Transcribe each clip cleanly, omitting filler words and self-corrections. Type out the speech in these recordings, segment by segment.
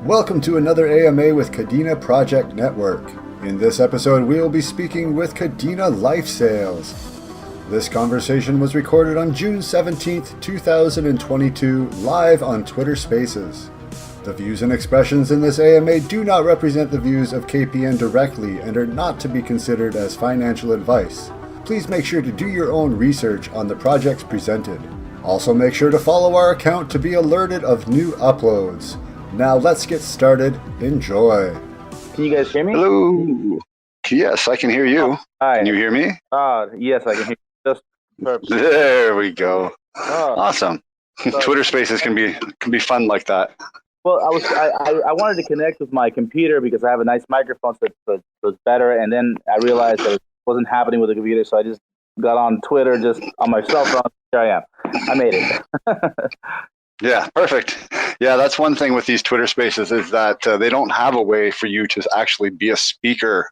Welcome to another AMA with Kadena Project Network. In this episode, we will be speaking with Kadena Life Sales. This conversation was recorded on June 17th, 2022, live on Twitter Spaces. The views and expressions in this AMA do not represent the views of KPN directly and are not to be considered as financial advice. Please make sure to do your own research on the projects presented. Also make sure to follow our account to be alerted of new uploads. Now let's get started. Enjoy. Can you guys hear me? Hello. Yes, I can hear you. Hi. Can you hear me? Yes, I can hear you. Just perfect. There we go. Oh, Awesome. Twitter Spaces can be fun like that. well, I wanted to connect with my computer because I have a nice microphone, so it's better. And then I realized that it wasn't happening with the computer, so I just got on Twitter just on my cell phone. Here I am. I made it. Yeah, perfect. Yeah, that's one thing with these Twitter Spaces is that they don't have a way for you to actually be a speaker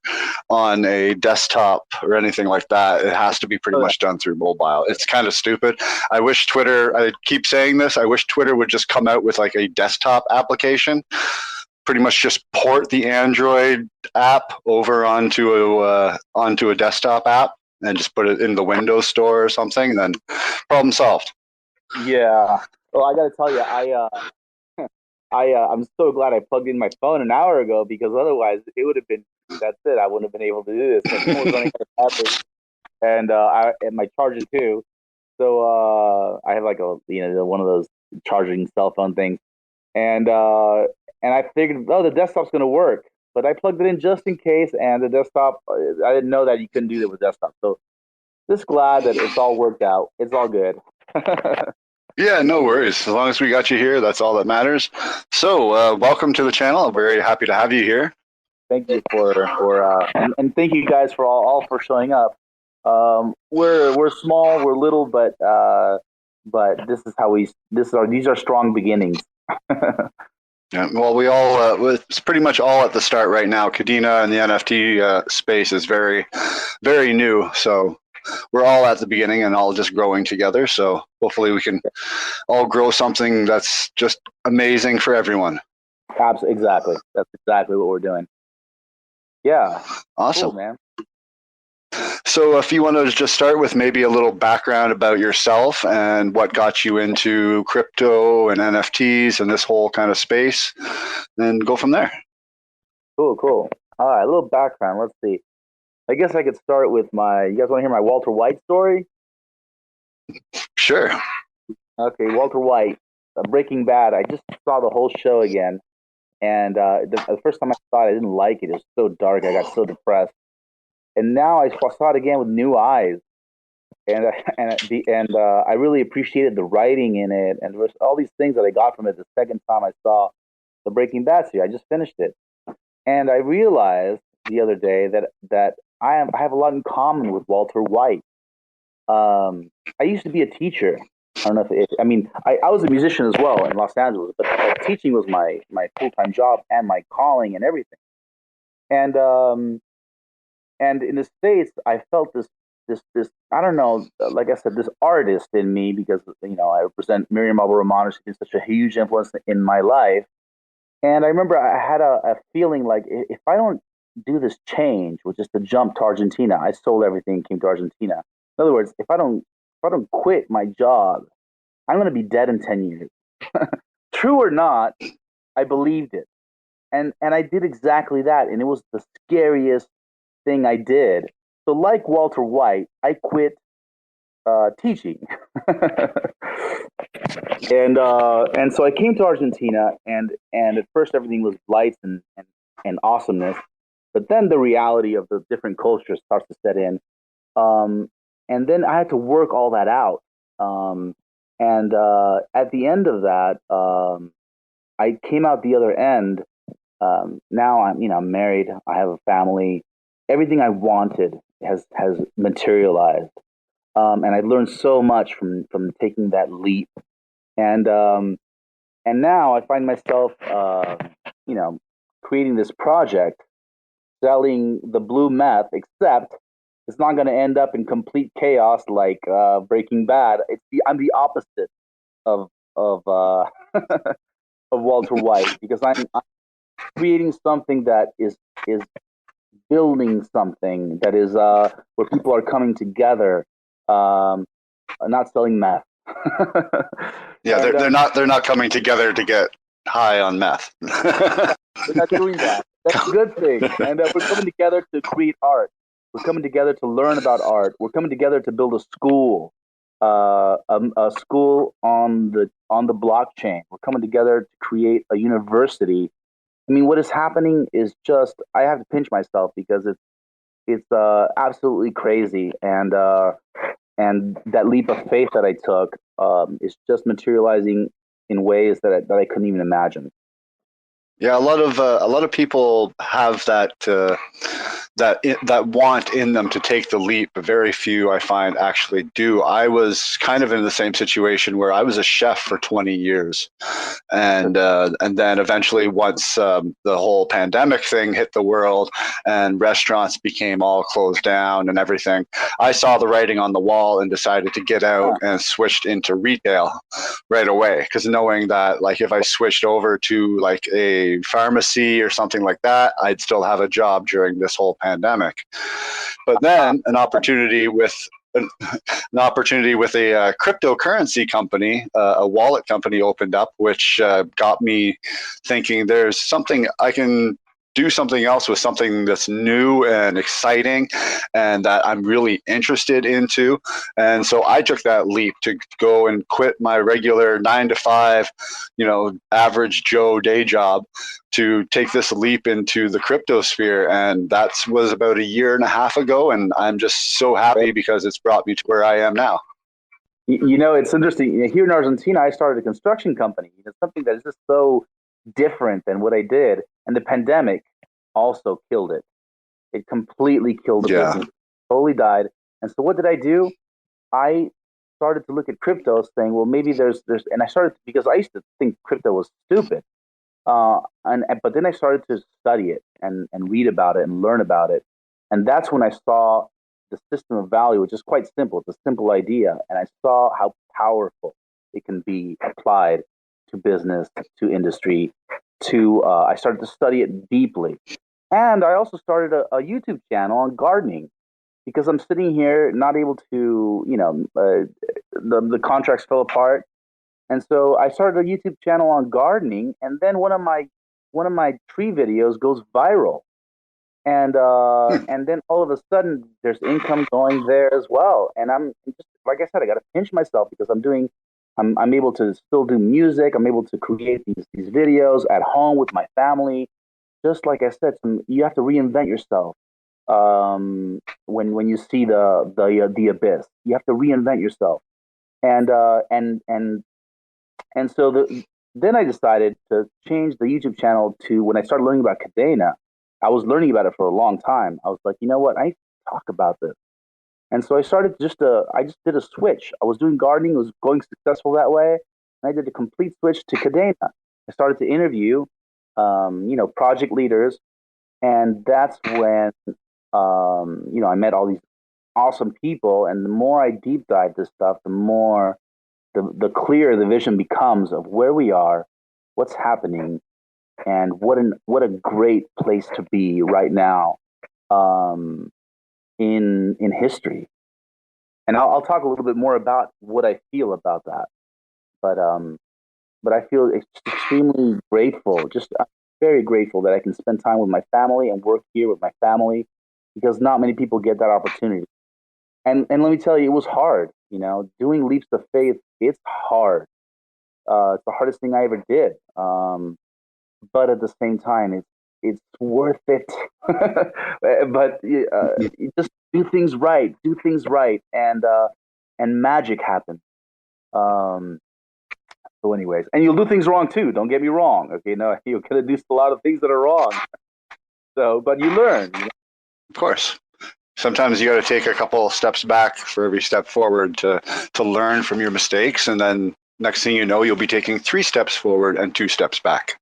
on a desktop or anything like that. It has to be pretty much done through mobile. It's kind of stupid. I wish Twitter, I keep saying this, I wish Twitter would just come out with like a desktop application, pretty much just port the Android app over onto a desktop app and just put it in the Windows Store or something, and then problem solved. Yeah. Well, I got to tell you, I'm so glad I plugged in my phone an hour ago, because otherwise it would have been, that's it. I wouldn't have been able to do this. My phone was running out of battery, and my charger too. So I have like one of those charging cell phone things, and I figured, oh, the desktop's going to work, but I plugged it in just in case, and the desktop, I didn't know that you couldn't do that with desktop. So just glad that it's all worked out. It's all good. Yeah, no worries. As long as we got you here, that's all that matters. So, welcome to the channel. I'm very happy to have you here. Thank you and thank you guys for all for showing up. We're small, we're little, but this is how these are strong beginnings. Yeah, well, it's pretty much all at the start right now. Kadena and the NFT space is very, very new. So we're all at the beginning and all just growing together. So hopefully we can all grow something that's just amazing for everyone. Exactly. That's exactly what we're doing. Yeah. Awesome. Cool, man. So if you want to just start with maybe a little background about yourself and what got you into crypto and NFTs and this whole kind of space, then go from there. Cool. All right, a little background. Let's see. I guess I could start with you guys want to hear my Walter White story? Sure. Okay, Walter White, Breaking Bad. I just saw the whole show again, and the first time I saw it, I didn't like it. It was so dark. I got so depressed. And now I saw it again with new eyes, and I really appreciated the writing in it, and there was all these things that I got from it the second time I saw the Breaking Bad series. I just finished it, and I realized the other day that I have a lot in common with Walter White. I used to be a teacher. I don't know I was a musician as well in Los Angeles, but teaching was my full-time job and my calling and everything. And in the States, I felt this I don't know, like I said, this artist in me, because I represent Miriam Abel-Romano. She's been such a huge influence in my life. And I remember I had a feeling like, if I don't do this change, which is to jump to Argentina, I sold everything, came to Argentina. In other words, if I don't quit my job, I'm going to be dead in 10 years. True or not, I believed it, and I did exactly that, and it was the scariest thing I did. So, like Walter White, I quit teaching, and so I came to Argentina, and at first everything was lights and awesomeness, but then the reality of the different cultures starts to set in, and then I had to work all that out, and at the end of that, I came out the other end. Now I'm married. I have a family. Everything I wanted has materialized, and I learned so much from taking that leap. And now I find myself, creating this project, selling the blue meth, except it's not going to end up in complete chaos like Breaking Bad. I'm the opposite of of Walter White, because I'm creating something that is building something that is where people are coming together, not selling meth. Yeah, And they're not coming together to get high on meth. we're not doing that. That's a good thing. And we're coming together to create art. We're coming together to learn about art. We're coming together to build a school, a school on the blockchain. We're coming together to create a university. I mean, what is happening is just I have to pinch myself because it's absolutely crazy, and that leap of faith that I took is just materializing in ways that I couldn't even imagine. Yeah, a lot of people have that want in them to take the leap, but very few I find actually do. I was kind of in the same situation where I was a chef for 20 years, and then eventually once the whole pandemic thing hit the world and restaurants became all closed down and everything, I saw the writing on the wall and decided to get out and switched into retail right away, because knowing that like if I switched over to like a pharmacy or something like that, I'd still have a job during this whole pandemic. But then an opportunity with a cryptocurrency company, a wallet company opened up, which got me thinking there's something I can do something else with something that's new and exciting and that I'm really interested into. And so I took that leap to go and quit my regular 9 to 5, average Joe day job to take this leap into the crypto sphere. And that was about a year and a half ago. And I'm just so happy because it's brought me to where I am now. It's interesting. Here in Argentina, I started a construction company. It's something that is just so different than what I did. And the pandemic also killed it. It completely killed the business, totally died. And so what did I do? I started to look at crypto saying, well, maybe and I started because I used to think crypto was stupid. But then I started to study it and read about it and learn about it. And that's when I saw the system of value, which is quite simple. It's a simple idea. And I saw how powerful it can be applied to business, to industry, I started to study it deeply. And I also started a YouTube channel on gardening because I'm sitting here not able to, the contracts fell apart. And so I started a YouTube channel on gardening, and then one of my tree videos goes viral, and then all of a sudden there's income going there as well. And I'm just like I said, I got to pinch myself because I'm able to still do music. I'm able to create these videos at home with my family. Just like I said, you have to reinvent yourself. When you see the abyss, you have to reinvent yourself. And uh, and and and so then I decided to change the YouTube channel to when I started learning about Kadena. I was learning about it for a long time. I was like, you know what? I need to talk about this. And so I just did a switch. I was doing gardening. It was going successful that way. And I did a complete switch to Kadena. I started to interview, project leaders. And that's when, I met all these awesome people. And the more I deep dive this stuff, the more the clearer the vision becomes of where we are, what's happening, and what a great place to be right now in history. And I'll talk a little bit more about what I feel about that. But I feel extremely grateful. I'm very grateful that I can spend time with my family and work here with my family because not many people get that opportunity. And let me tell you, it was hard. Doing leaps of faith, it's hard. It's the hardest thing I ever did. But at the same time, it's worth it. But you just do things right, and magic happens. So, anyways, and you'll do things wrong too. Don't get me wrong. Okay, no, you're gonna do a lot of things that are wrong. So, but you learn. Of course. Sometimes you got to take a couple steps back for every step forward to learn from your mistakes, and then next thing you know, you'll be taking 3 steps forward and 2 steps back.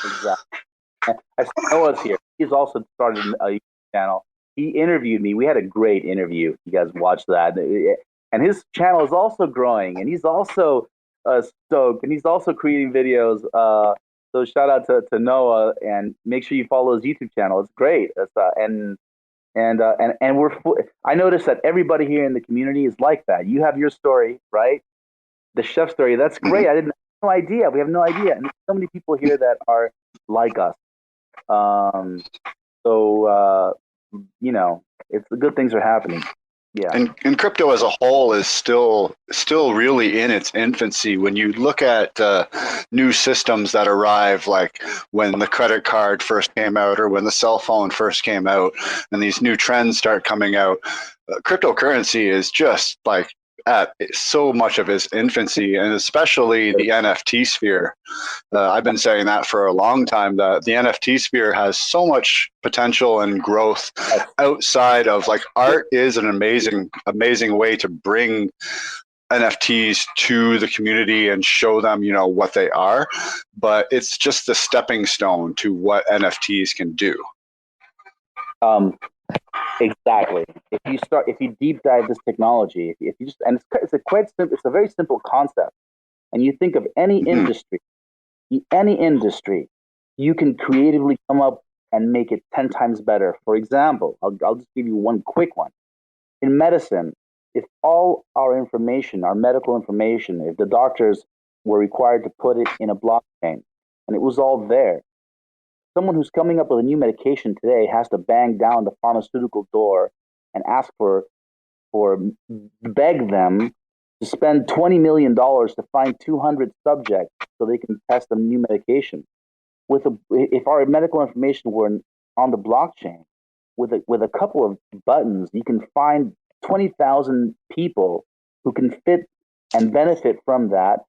Exactly. I see Noah's here. He's also started a YouTube channel. He interviewed me. We had a great interview. You guys watched that, and his channel is also growing, and he's also stoked, and he's also creating videos. So shout out to Noah, and make sure you follow his YouTube channel. It's great. It's and I noticed that everybody here in the community is like that. You have your story, right? The chef story. That's great. I didn't have no idea. We have no idea, and there's so many people here that are like us. Um, so it's the good things are happening. Yeah. And crypto as a whole is still really in its infancy. When you look at new systems that arrive, like when the credit card first came out or when the cell phone first came out, and these new trends start coming out, cryptocurrency is just like at so much of its infancy, and especially the NFT sphere. I've been saying that for a long time, that the NFT sphere has so much potential and growth outside of, like, art is an amazing way to bring NFTs to the community and show them, what they are, but it's just the stepping stone to what NFTs can do. Exactly. If you deep dive this technology, if you just, and it's a very simple concept, and you think of any industry, you can creatively come up and make it 10 times better. For example, I'll just give you one quick one. In medicine, if all our information, our medical information, if the doctors were required to put it in a blockchain and it was all there, someone who's coming up with a new medication today has to bang down the pharmaceutical door and ask beg them to spend $20 million to find 200 subjects so they can test a new medication. If our medical information were on the blockchain, with a couple of buttons, you can find 20,000 people who can fit and benefit from that,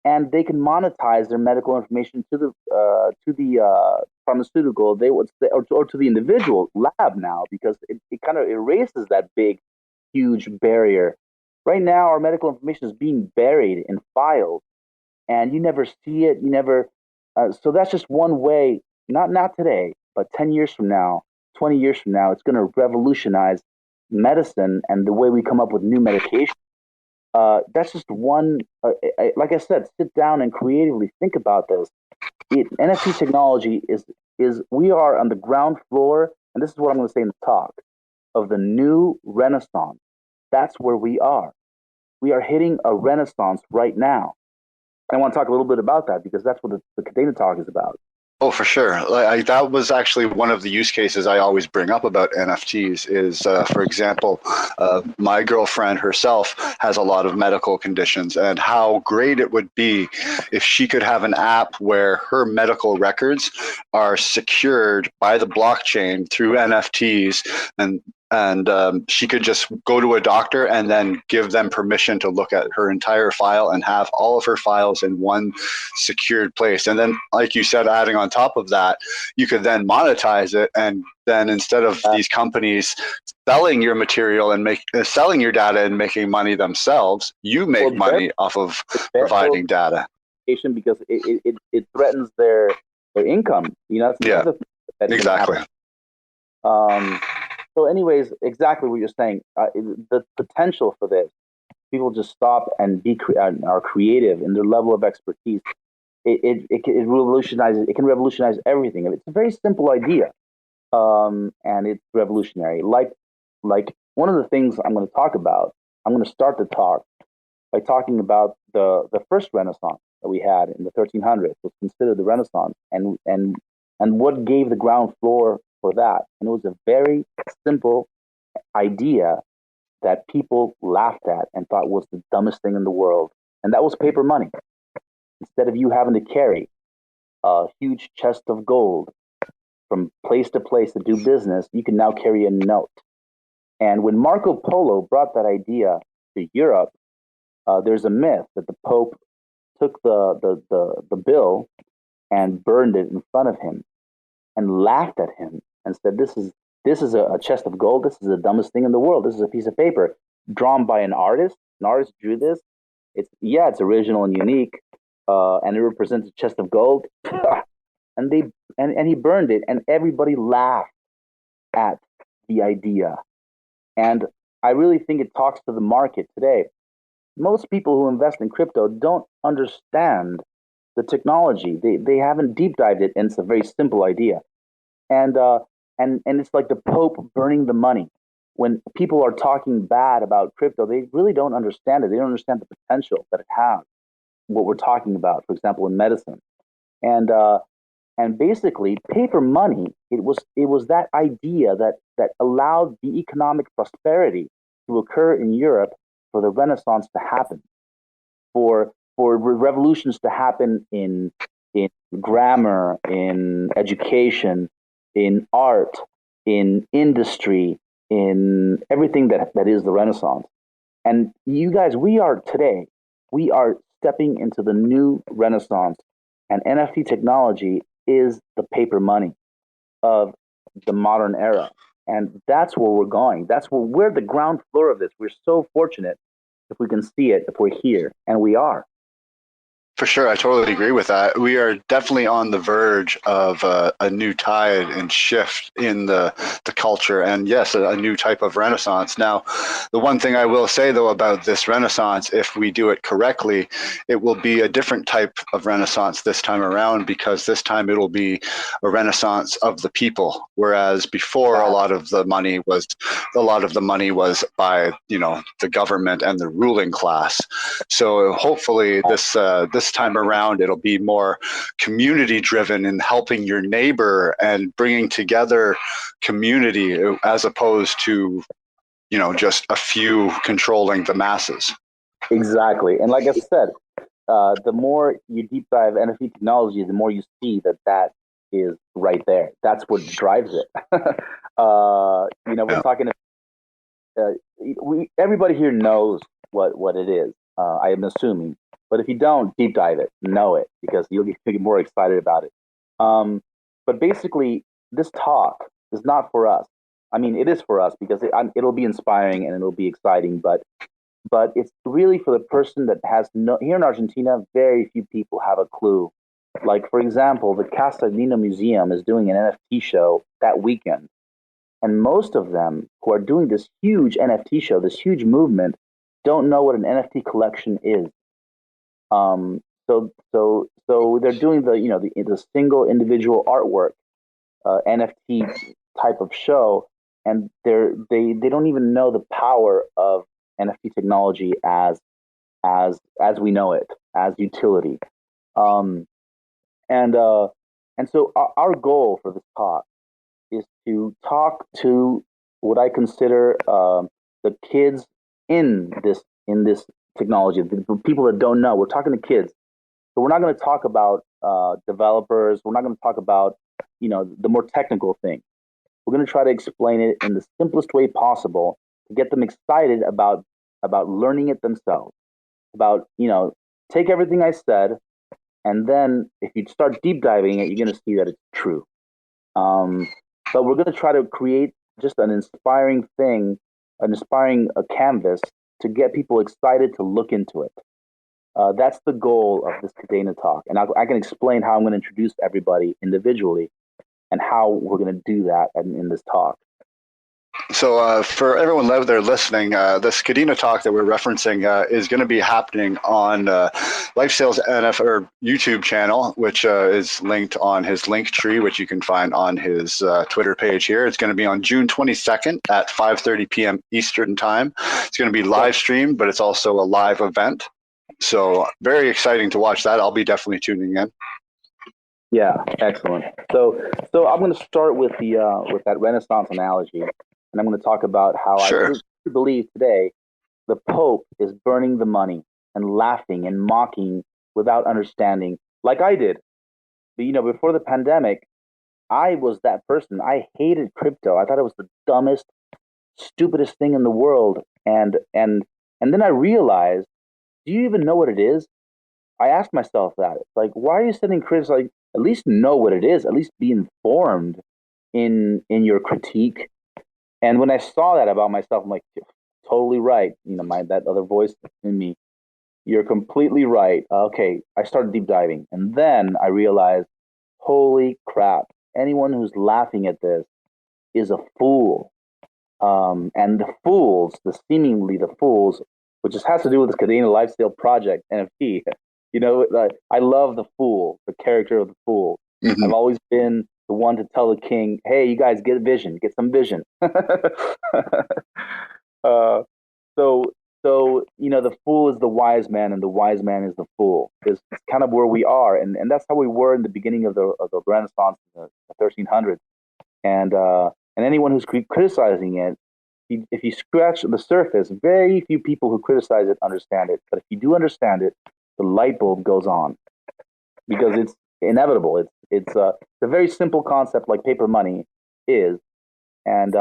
and they can monetize their medical information to the pharmaceutical, they would say, or to the individual lab now, because it kind of erases that big, huge barrier. Right now, our medical information is being buried in files, and you never see it. You never. So that's just one way. Not today, but 10 years from now, 20 years from now, it's going to revolutionize medicine and the way we come up with new medication. That's just one. Like I said, sit down and creatively think about this. NFT technology is we are on the ground floor, and this is what I'm going to say in the talk, of the new renaissance. That's where we are. We are hitting a renaissance right now. I want to talk a little bit about that because that's what the Kadena Talk is about. Oh, for sure. That was actually one of the use cases I always bring up about NFTs is, for example, my girlfriend herself has a lot of medical conditions, and how great it would be if she could have an app where her medical records are secured by the blockchain through NFTs, and she could just go to a doctor and then give them permission to look at her entire file and have all of her files in one secured place. And then, like you said, adding on top of that, you could then monetize it. And then instead of these companies selling your material and selling your data and making money themselves, you make money off of providing data. Because it threatens their income. Yeah, exactly. So anyways, exactly what you're saying. The potential for this, people just stop and are creative in their level of expertise. It revolutionizes. It can revolutionize everything. It's a very simple idea, and it's revolutionary. Like one of the things I'm going to talk about. I'm going to start the talk by talking about the first Renaissance that we had in the 1300s. Was considered the Renaissance, and what gave the ground floor for that. And it was a very simple idea that people laughed at and thought was the dumbest thing in the world. And that was paper money. Instead of you having to carry a huge chest of gold from place to place to do business, you can now carry a note. And when Marco Polo brought that idea to Europe, there's a myth that the Pope took the bill and burned it in front of him and laughed at him and said, this is a chest of gold. This is the dumbest thing in the world. This is a piece of paper drawn by an artist. An artist drew this. It's original and unique, and it represents a chest of gold. and he burned it, and everybody laughed at the idea. And I really think it talks to the market today. most people who invest in crypto don't understand the technology. They haven't deep dived it, and it's a very simple idea. And and it's like the Pope burning the money. When people are talking bad about crypto, they really don't understand it. They don't understand the potential that it has. What we're talking about, for example, in medicine, and and basically paper money. It was that idea that allowed the economic prosperity to occur in Europe, for the Renaissance to happen, for revolutions to happen in grammar, in education, in art, in industry, in everything that is the Renaissance. And you guys, we are stepping into the new Renaissance, and NFT technology is the paper money of the modern era. And that's where we're going. That's where we're the ground floor of this. We're so fortunate if we can see it, if we're here, and we are. For sure, I totally agree with that. We are definitely on the verge of a new tide and shift in the culture, and yes, a new type of renaissance. Now, the one thing I will say though about this renaissance, if we do it correctly, it will be a different type of renaissance this time around, because this time it'll be a renaissance of the people, whereas before a lot of the money was by the government and the ruling class. So hopefully this time around it'll be more community driven in helping your neighbor and bringing together community, as opposed to just a few controlling the masses. Exactly. And like I said, the more you deep dive NFT technology, the more you see that is right there. That's what drives it. We're talking. Everybody here knows what it is. I am assuming, but if you don't, deep dive it, know it, because you'll get more excited about it. But basically, this talk is not for us. I mean, it is for us because it'll be inspiring and it'll be exciting, but it's really for the person that has no. Here in Argentina, very few people have a clue. Like, for example, the Castellino Museum is doing an NFT show that weekend, and most of them who are doing this huge NFT show, this huge movement, don't know what an NFT collection is. So they're doing the single individual artwork, NFT type of show, and they don't even know the power of NFT technology as we know it, as utility. Um, and so our goal for this talk is to talk to what I consider the kids in this technology, the people that don't know. We're talking to kids, so we're not going to talk about developers. We're not going to talk about the more technical things. We're going to try to explain it in the simplest way possible to get them excited about learning it themselves. About take everything I said, and then if you start deep diving it, you're going to see that it's true. Um, but we're going to try to create just an inspiring thing, an inspiring canvas to get people excited to look into it. That's the goal of this Kadena talk, and I can explain how I'm going to introduce everybody individually and how we're going to do that in this talk. So for everyone out there listening, this Kadena talk that we're referencing is going to be happening on Life Sales NF or YouTube channel, which is linked on his link tree, which you can find on his Twitter page here. It's going to be on June 22nd at 5:30 p.m. Eastern time. It's going to be live streamed, but it's also a live event. So very exciting to watch that. I'll be definitely tuning in. Yeah, excellent. So I'm going to start with with that Renaissance analogy, and I'm going to talk about how Sure. I believe today the Pope is burning the money and laughing and mocking without understanding, like I did. But, before the pandemic, I was that person. I hated crypto. I thought it was the dumbest, stupidest thing in the world. And then I realized, do you even know what it is? I asked myself that. It's like, why are you sending critics? Like, at least know what it is. At least be informed in your critique. And when I saw that about myself, I'm like, totally right. That other voice in me. You're completely right. Okay, I started deep diving, and then I realized, holy crap! Anyone who's laughing at this is a fool. And the fools, the fools, which just has to do with this Kadena Life Sale project NFT. I love the fool, the character of the fool. Mm-hmm. I've always been the one to tell the king, "Hey, you guys get vision, get some vision." uh, so, the fool is the wise man, and the wise man is the fool. It's kind of where we are, and that's how we were in the beginning of the Renaissance, in the 1300s. And anyone who's criticizing it, if you scratch the surface, very few people who criticize it understand it. But if you do understand it, the light bulb goes on because it's inevitable. It's a very simple concept, like paper money is, and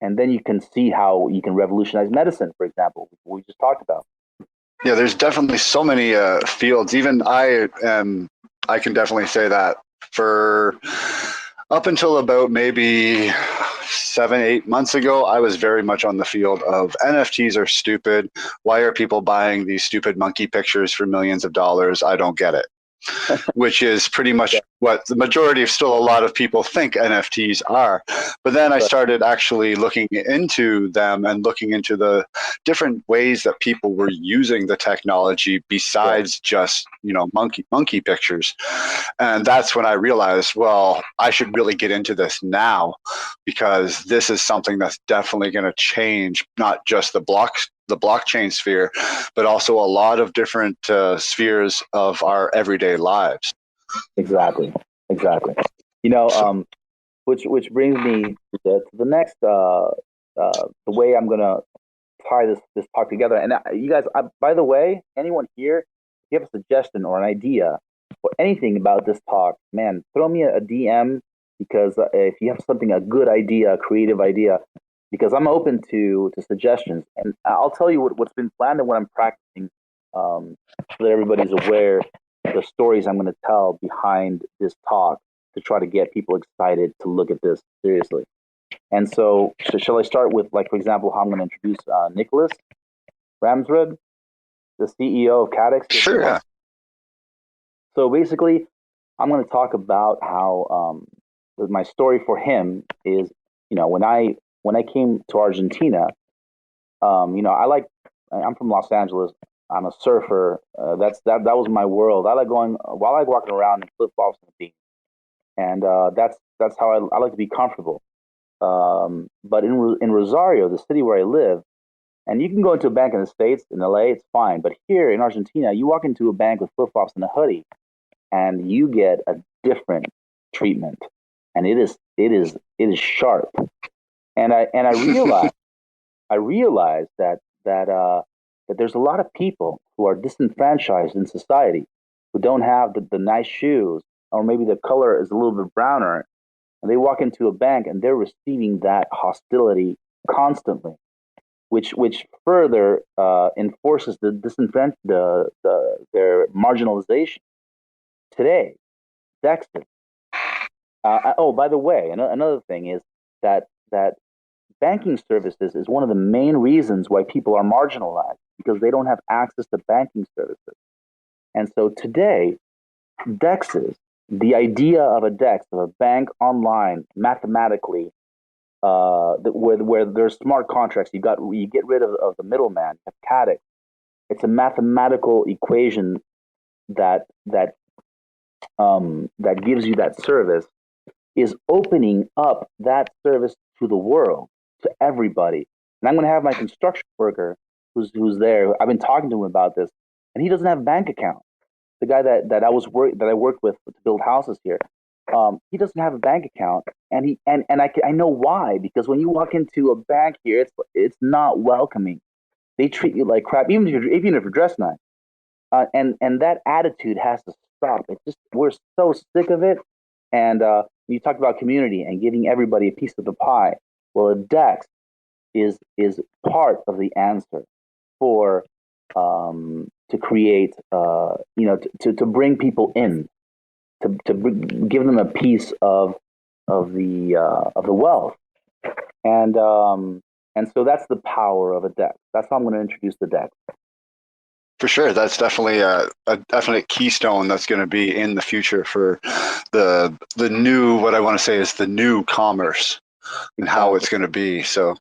then you can see how you can revolutionize medicine, for example, we just talked about. Yeah, there's definitely so many fields. Even I can definitely say that for up until about maybe 7-8 months ago, I was very much on the field of NFTs are stupid. Why are people buying these stupid monkey pictures for millions of dollars? I don't get it. Which is pretty much what the majority of still a lot of people think NFTs are. But then I started actually looking into them and looking into the different ways that people were using the technology besides just, monkey pictures. And that's when I realized, well, I should really get into this now, because this is something that's definitely going to change not just the blockchain sphere, but also a lot of different spheres of our everyday lives. Exactly. Which brings me to the next the way I'm gonna tie this talk together. And you guys, by the way, anyone here, if you have a suggestion or an idea or anything about this talk, man, throw me a DM, because if you have a good idea, a creative idea, because I'm open to suggestions. And I'll tell you what's been planned and what I'm practicing, so that everybody's aware of the stories I'm going to tell behind this talk, to try to get people excited to look at this seriously. And so shall I start with, like, for example, how I'm going to introduce Nicholas Ramsred, the CEO of KadenaEcosystem? Sure. Yeah. So basically, I'm going to talk about how my story for him is, when I came to Argentina, I'm from Los Angeles. I'm a surfer. That was my world. I like walking around in flip flops and beans, and that's how I like to be comfortable. But in Rosario, the city where I live, and you can go into a bank in the States, in LA, it's fine. But here in Argentina, you walk into a bank with flip flops and a hoodie, and you get a different treatment, and it is sharp. And I realized that there's a lot of people who are disenfranchised in society, who don't have the nice shoes, or maybe the color is a little bit browner, and they walk into a bank and they're receiving that hostility constantly, which further enforces their marginalization. Today, Dexter. By the way, another thing is that banking services is one of the main reasons why people are marginalized, because they don't have access to banking services. And so today, DEXs, the idea of a DEX, of a bank online, mathematically, where there's smart contracts, you get rid of the middleman, you have KadeX. It's a mathematical equation that gives you that service, is opening up that service to the world, to everybody. And I'm going to have my construction worker who's there. I've been talking to him about this, and he doesn't have a bank account. The guy that I worked with to build houses here, he doesn't have a bank account, and I know why, because when you walk into a bank here, it's not welcoming. They treat you like crap, even if you're dressed nice. And that attitude has to stop. We're so sick of it. And you talked about community and giving everybody a piece of the pie. Well, a DEX is part of the answer for to create, to bring people in, to give them a piece of the wealth, and so that's the power of a DEX. That's how I'm going to introduce the DEX. For sure, that's definitely a definite keystone that's going to be in the future for the new, what I want to say is the new commerce, and how it's going to be. So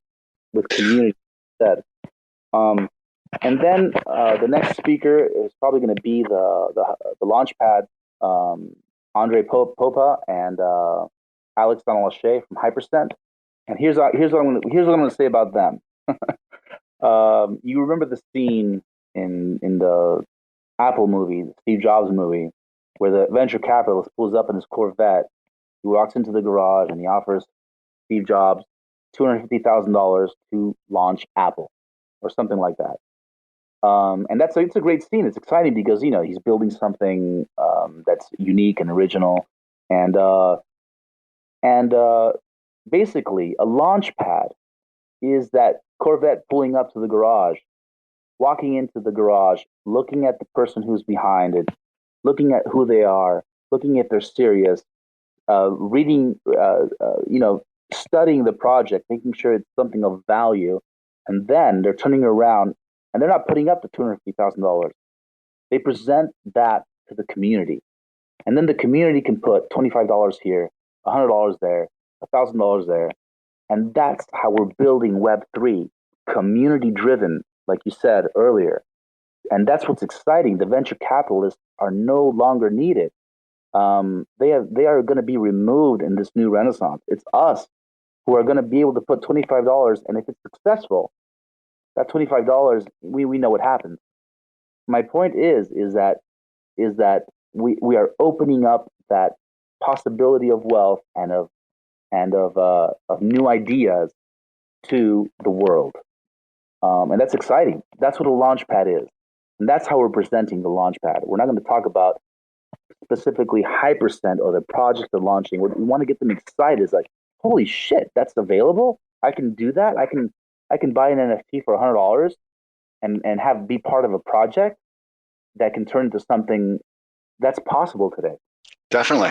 with community said, And then the next speaker is probably going to be the Launchpad, Andre Popa and Alex Donald-Lachey from Hypercent. And here's what I'm going to say about them. You remember the scene in the Apple movie, the Steve Jobs movie, where the venture capitalist pulls up in his Corvette. He walks into the garage and he offers Steve Jobs $250,000 to launch Apple, or something like that. And it's a great scene. It's exciting because he's building something that's unique and original, and basically a launch pad is that Corvette pulling up to the garage, walking into the garage, looking at the person who's behind it, looking at who they are, looking if they're serious, reading, studying the project, making sure it's something of value, and then they're turning around and they're not putting up the $250,000. They present that to the community, and then the community can put $25 here, $100 there, $1,000 there, and that's how we're building Web3, community driven, like you said earlier. And that's what's exciting. The venture capitalists are no longer needed. They are going to be removed in this new renaissance. It's us who are going to be able to put $25, and if it's successful, that $25, we know what happens. My point is that we are opening up that possibility of wealth and of new ideas to the world, and that's exciting. That's what a launch pad is, and that's how we're presenting the launch pad. We're not going to talk about specifically Hypercent or the project they're launching. What we want to get them excited is like, holy shit, that's available. I can do that. I can buy an NFT for $100 and be part of a project that can turn into something that's possible today. Definitely.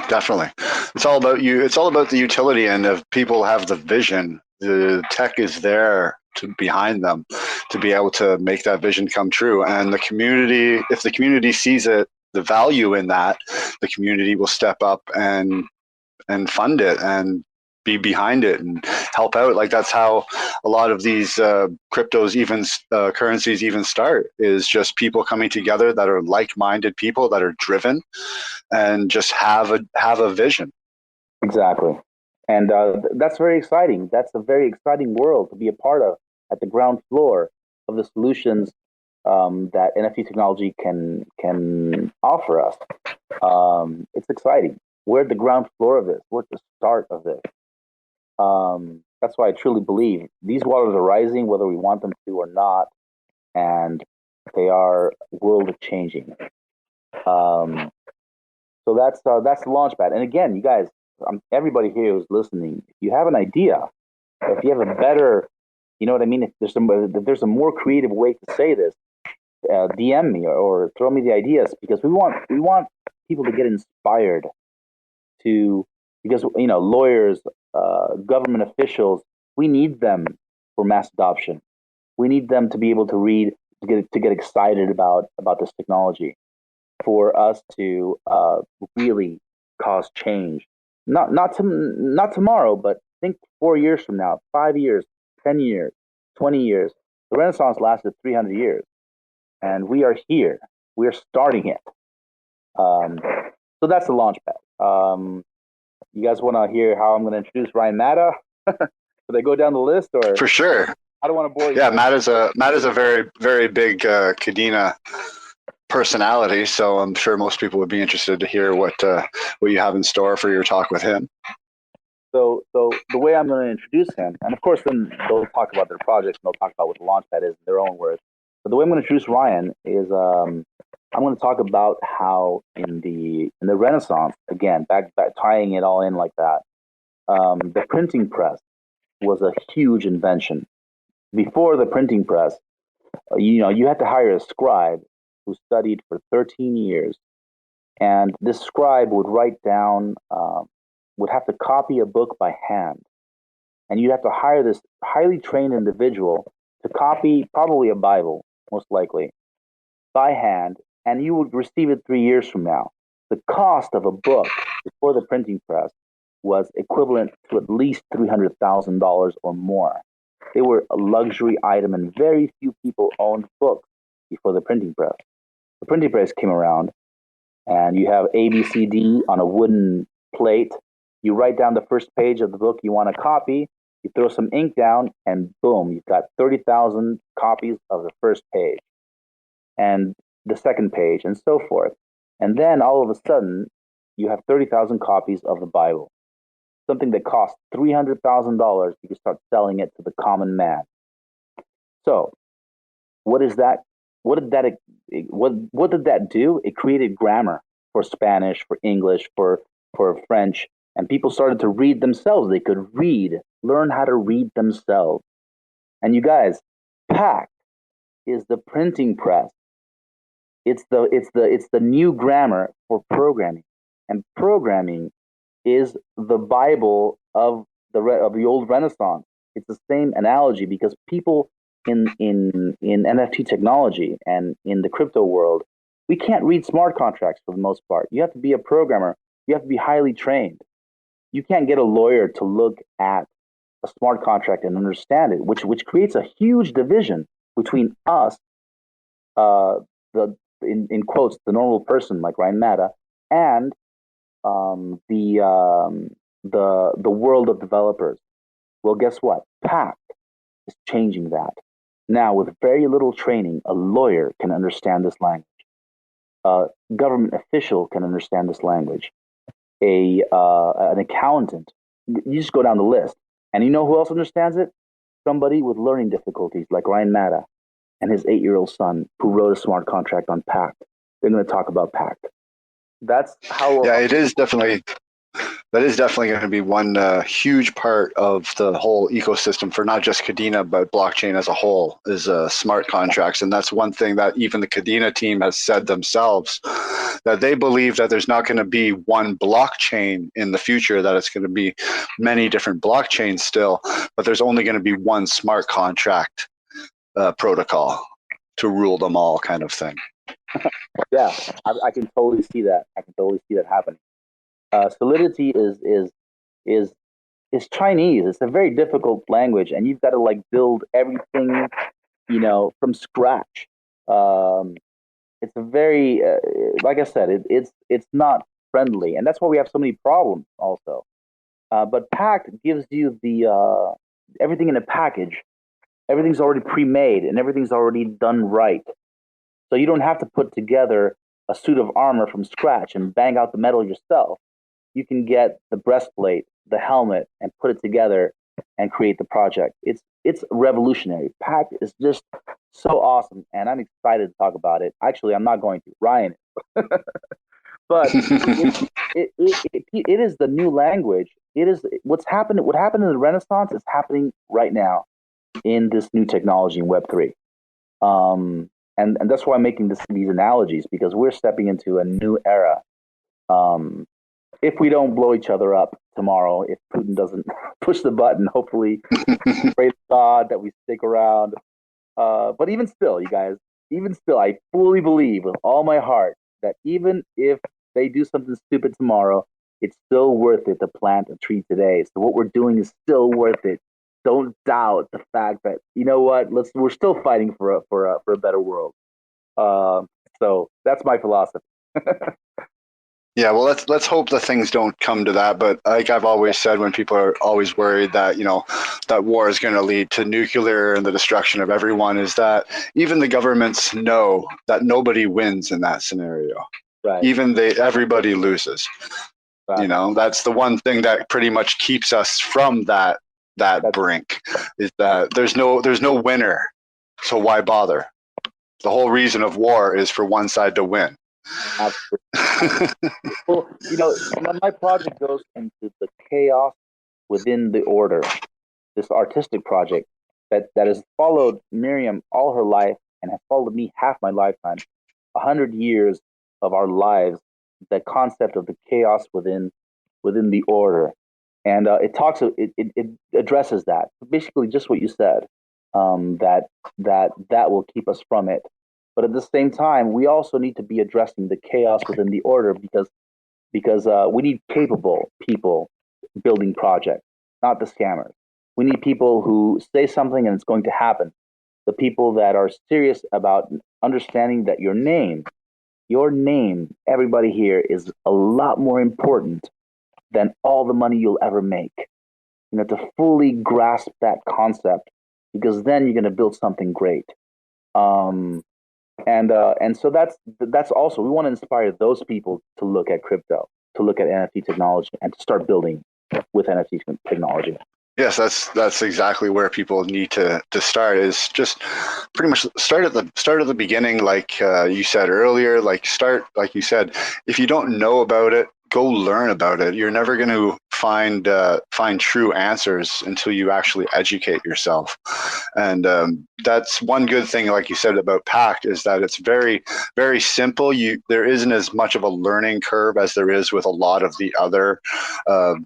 It's all about you. It's all about the utility, and if people have the vision, the tech is there behind them to be able to make that vision come true. And the community, if the community sees it, the value in that, the community will step up and fund it and be behind it and help out. Like that's how a lot of these cryptos, even currencies, even start, is just people coming together that are like-minded people that are driven and just have a vision. Exactly, and that's very exciting. That's a very exciting world to be a part of at the ground floor of the solutions that NFT technology can offer us. It's exciting. We're at the ground floor of this. We're at the start of this. That's why I truly believe these waters are rising, whether we want them to or not, and they are world changing. So that's the launch pad. And again, you guys, everybody here who's listening, if you have an idea, if you have a better, you know what I mean, if there's a more creative way to say this, DM me or throw me the ideas, because we want people to get inspired to, because lawyers, government officials, we need them for mass adoption. We need them to be able to read, to get excited about this technology, for us to really cause change. Not tomorrow, but think 4 years from now, 5 years, 10 years, 20 years. The Renaissance lasted 300 years, and we are here. We are starting it. So that's the launch pad. You guys want to hear how I'm going to introduce Ryan Matta? Should I go down the list, or for sure? I don't want to bore you. Yeah, Matt is a very, very big Kadena personality, so I'm sure most people would be interested to hear what you have in store for your talk with him. So the way I'm going to introduce him, and of course then they'll talk about their projects and they'll talk about what the launchpad is in their own words. But the way I'm going to introduce Ryan is I'm going to talk about how in the Renaissance, again, back tying it all in like that, the printing press was a huge invention. Before the printing press, you had to hire a scribe who studied for 13 years, and this scribe would write down, would have to copy a book by hand, and you'd have to hire this highly trained individual to copy probably a Bible, most likely, by hand, and you would receive it 3 years from now. The cost of a book before the printing press was equivalent to at least $300,000 or more. They were a luxury item, and very few people owned books. before the printing press. The printing press came around, and you have A, B, C, D on a wooden plate. You write down the first page of the book you want to copy. You throw some ink down, and boom, you've got 30,000 copies of the first page and the second page, and so forth. And then all of a sudden, you have 30,000 copies of the Bible, something that costs $300,000. You can start selling it to the common man. So, what is that? What did that do? It created grammar for Spanish, for English, for French, and people started to read themselves. They could learn how to read themselves. And you guys, PAC is the printing press. It's the new grammar for programming, and programming is the Bible of the old Renaissance. It's the same analogy, because people in NFT technology and in the crypto world, we can't read smart contracts for the most part. You have to be a programmer. You have to be highly trained. You can't get a lawyer to look at a smart contract and understand it, which creates a huge division between us, in quotes, the normal person like Ryan Matta, and the world of developers. Well, guess what? PAC is changing that. Now, with very little training, a lawyer can understand this language. A government official can understand this language. An accountant. You just go down the list. And you know who else understands it? Somebody with learning difficulties like Ryan Matta and his 8-year-old son, who wrote a smart contract on PAC. They're going to talk about PAC. That's how... Yeah, that is definitely going to be one huge part of the whole ecosystem for not just Kadena, but blockchain as a whole, is smart contracts. And that's one thing that even the Kadena team has said themselves, that they believe that there's not going to be one blockchain in the future, that it's going to be many different blockchains still, but there's only going to be one smart contract protocol to rule them all, kind of thing. Yeah, I can totally see that. I can totally see that happening. Solidity is Chinese. It's a very difficult language, and you've got to like build everything, from scratch. It's a very, like I said, it's not friendly, and that's why we have so many problems also. But PAC gives you the everything in a package. Everything's already pre-made, and everything's already done right. So you don't have to put together a suit of armor from scratch and bang out the metal yourself. You can get the breastplate, the helmet, and put it together and create the project. It's revolutionary. PAC is just so awesome, and I'm excited to talk about it. Actually, I'm not going to. Ryan. But it is the new language. It is what's happened. What happened in the Renaissance is happening right now in this new technology in Web3. And that's why I'm making these analogies, because we're stepping into a new era. If we don't blow each other up tomorrow, if Putin doesn't push the button, hopefully, pray to God that we stick around. But even still, you guys, I fully believe with all my heart that even if they do something stupid tomorrow, it's still worth it to plant a tree today. So what we're doing is still worth it. Don't doubt the fact that, you know what, we're still fighting for a better world. So that's my philosophy. Yeah, well, let's hope that things don't come to that. But like I've always said, when people are always worried that that war is going to lead to nuclear and the destruction of everyone, is that even the governments know that nobody wins in that scenario. Right. Even everybody loses. Right. That's the one thing that pretty much keeps us from that brink, is that there's no winner. So why bother? The whole reason of war is for one side to win. Absolutely. Well, my project goes into the chaos within the order. This artistic project that has followed Miriam all her life and has followed me half my lifetime, 100 years of our lives. The concept of the chaos within the order, and it addresses that. Basically, just what you said. That will keep us from it. But at the same time, we also need to be addressing the chaos within the order, because we need capable people building projects, not the scammers. We need people who say something and it's going to happen. the people that are serious about understanding that your name, everybody here, is a lot more important than all the money you'll ever make. To fully grasp that concept, because then you're going to build something great. And so that's also, we want to inspire those people to look at crypto, to look at NFT technology, and to start building with NFT technology. Yes, that's exactly where people need to start, is just pretty much start at the beginning, like you said earlier. Start, like you said, if you don't know about it, go learn about it. You're never going to find true answers until you actually educate yourself. And that's one good thing, like you said, about Pact, is that it's very, very simple. There isn't as much of a learning curve as there is with a lot of the other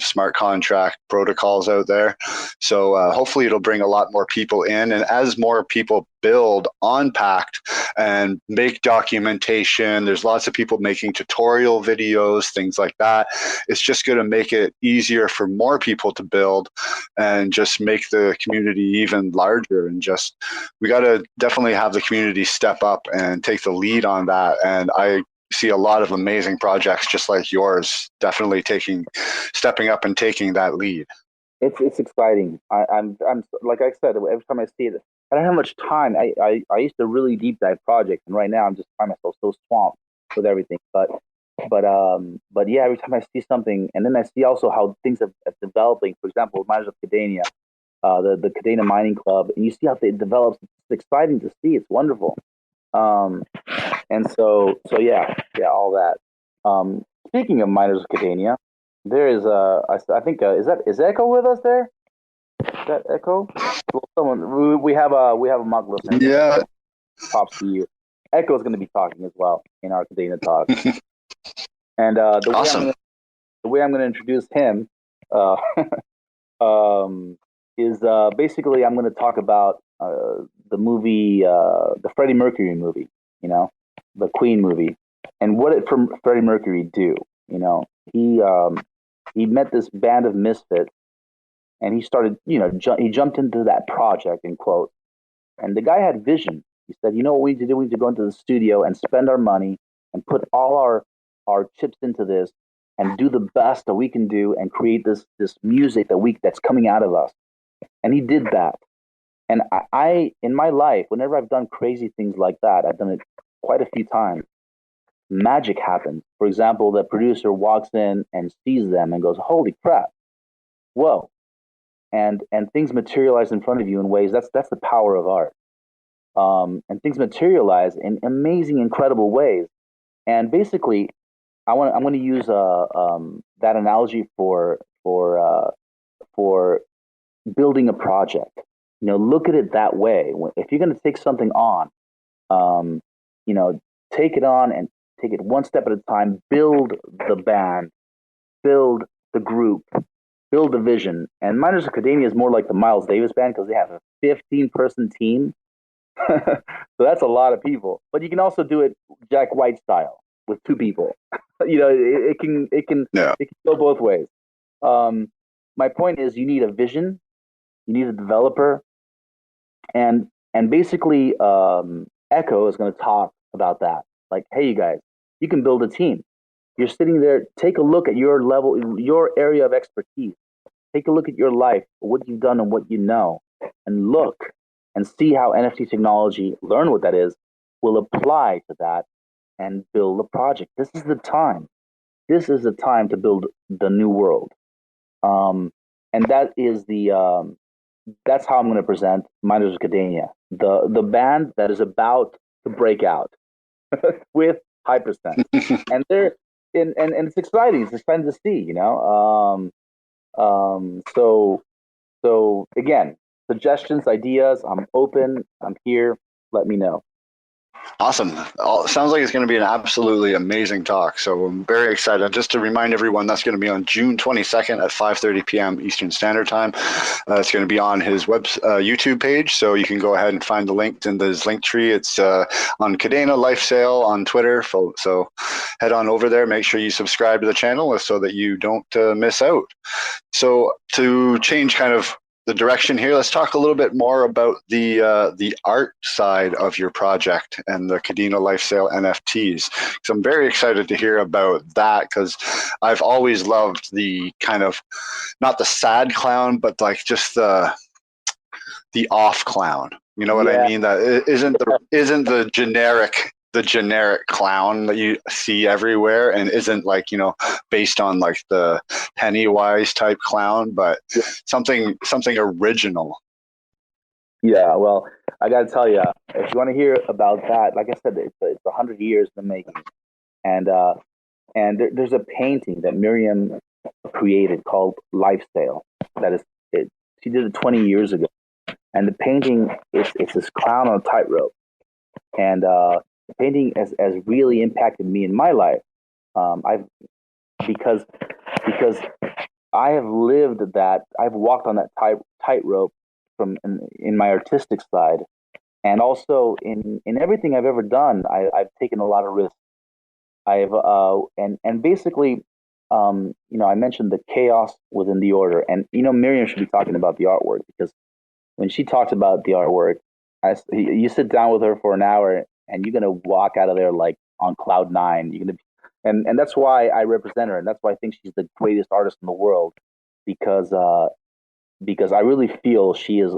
smart contract protocols out there. So hopefully it'll bring a lot more people in, and as more people build on Pact and make documentation, there's lots of people making tutorial videos, things like that. It's just going to make it easier for more people to build and just make the community even larger. And just, we got to definitely have the community step up and take the lead on that. And I see a lot of amazing projects just like yours definitely stepping up and taking that lead. It's exciting. I'm like I said, every time I see it, I don't have much time. I used to really deep dive projects, and right now I'm just finding myself so swamped with everything. But yeah, every time I see something, and then I see also how things are developing. For example, Miners of Kadena, the Kadena Mining Club, and you see how it develops. It's exciting to see. It's wonderful. And so yeah, all that. Speaking of Miners of Kadena, there is I think is Echo with us there? Is that Echo? Someone, we have a mock listener. Yeah. Pops to you. Echo is going to be talking as well in our Kadena Talks. And Awesome. The way I'm going to introduce him is basically I'm going to talk about the movie, the Freddie Mercury movie, the Queen movie, and what it from Freddie Mercury do. He met this band of misfits, and he started, he jumped into that project, in quote. And the guy had vision. He said, what we need to do? We need to go into the studio and spend our money and put all our chips into this and do the best that we can do and create this music that's coming out of us. And he did that. And I in my life, whenever I've done crazy things like that, I've done it quite a few times, magic happens. For example, the producer walks in and sees them and goes, "Holy crap. Whoa." And things materialize in front of you in ways that's the power of art. And things materialize in amazing, incredible ways. And basically, I'm going to use that analogy for building a project. Look at it that way. If you're going to take something on, take it on and take it one step at a time. Build the band, build the group, build the vision. And Miners of Kadena is more like the Miles Davis band because they have a 15-person team. So that's a lot of people. But you can also do it Jack White style with 2 people. It can go both ways. My point is, you need a vision, you need a developer, and basically, Echo is going to talk about that. Like, hey, you guys, you can build a team. You're sitting there. Take a look at your level, your area of expertise. Take a look at your life, what you've done and what you know, and look and see how NFT technology, learn what that is, will apply to that and build a project. This is the time. This is the time to build the new world. And that is that's how I'm going to present Miners of Kadena, the band that is about to break out with Hypercent. And they're and it's exciting. It's exciting to see, So again, suggestions, ideas, I'm open. I'm here. Let me know. Awesome. Sounds like it's going to be an absolutely amazing talk. So I'm very excited. Just to remind everyone, that's going to be on June 22nd at 5:30 p.m. Eastern Standard Time. It's going to be on his YouTube page. So you can go ahead and find the link in his link tree. It's on Kadena Life Sale on Twitter. So head on over there. Make sure you subscribe to the channel so that you don't miss out. So to change kind of the direction here, let's talk a little bit more about the art side of your project and the Kadena Life Sale NFTs. So I'm very excited to hear about that, because I've always loved the kind of, not the sad clown, but like just the off clown. You know what I mean? That isn't the generic clown that you see everywhere, and isn't like, you know, based on like the Pennywise type clown, but something original. Yeah, well, I got to tell you, if you want to hear about that, like I said, it's 100 years in the making, and there's a painting that Miriam created called Life Sale. That is, she did it 20 years ago, and the painting it's this clown on a tightrope, and the painting has really impacted me in my life. I've because I have lived that. I've walked on that tightrope from in my artistic side, and also in everything I've ever done. I've taken a lot of risks. I've and basically, you know, I mentioned the chaos within the order, and you know, Miriam should be talking about the artwork, because when she talks about the artwork, you sit down with her for an hour, and you're gonna walk out of there like on cloud nine. You're gonna, and that's why I represent her, and that's why I think she's the greatest artist in the world, because I really feel she is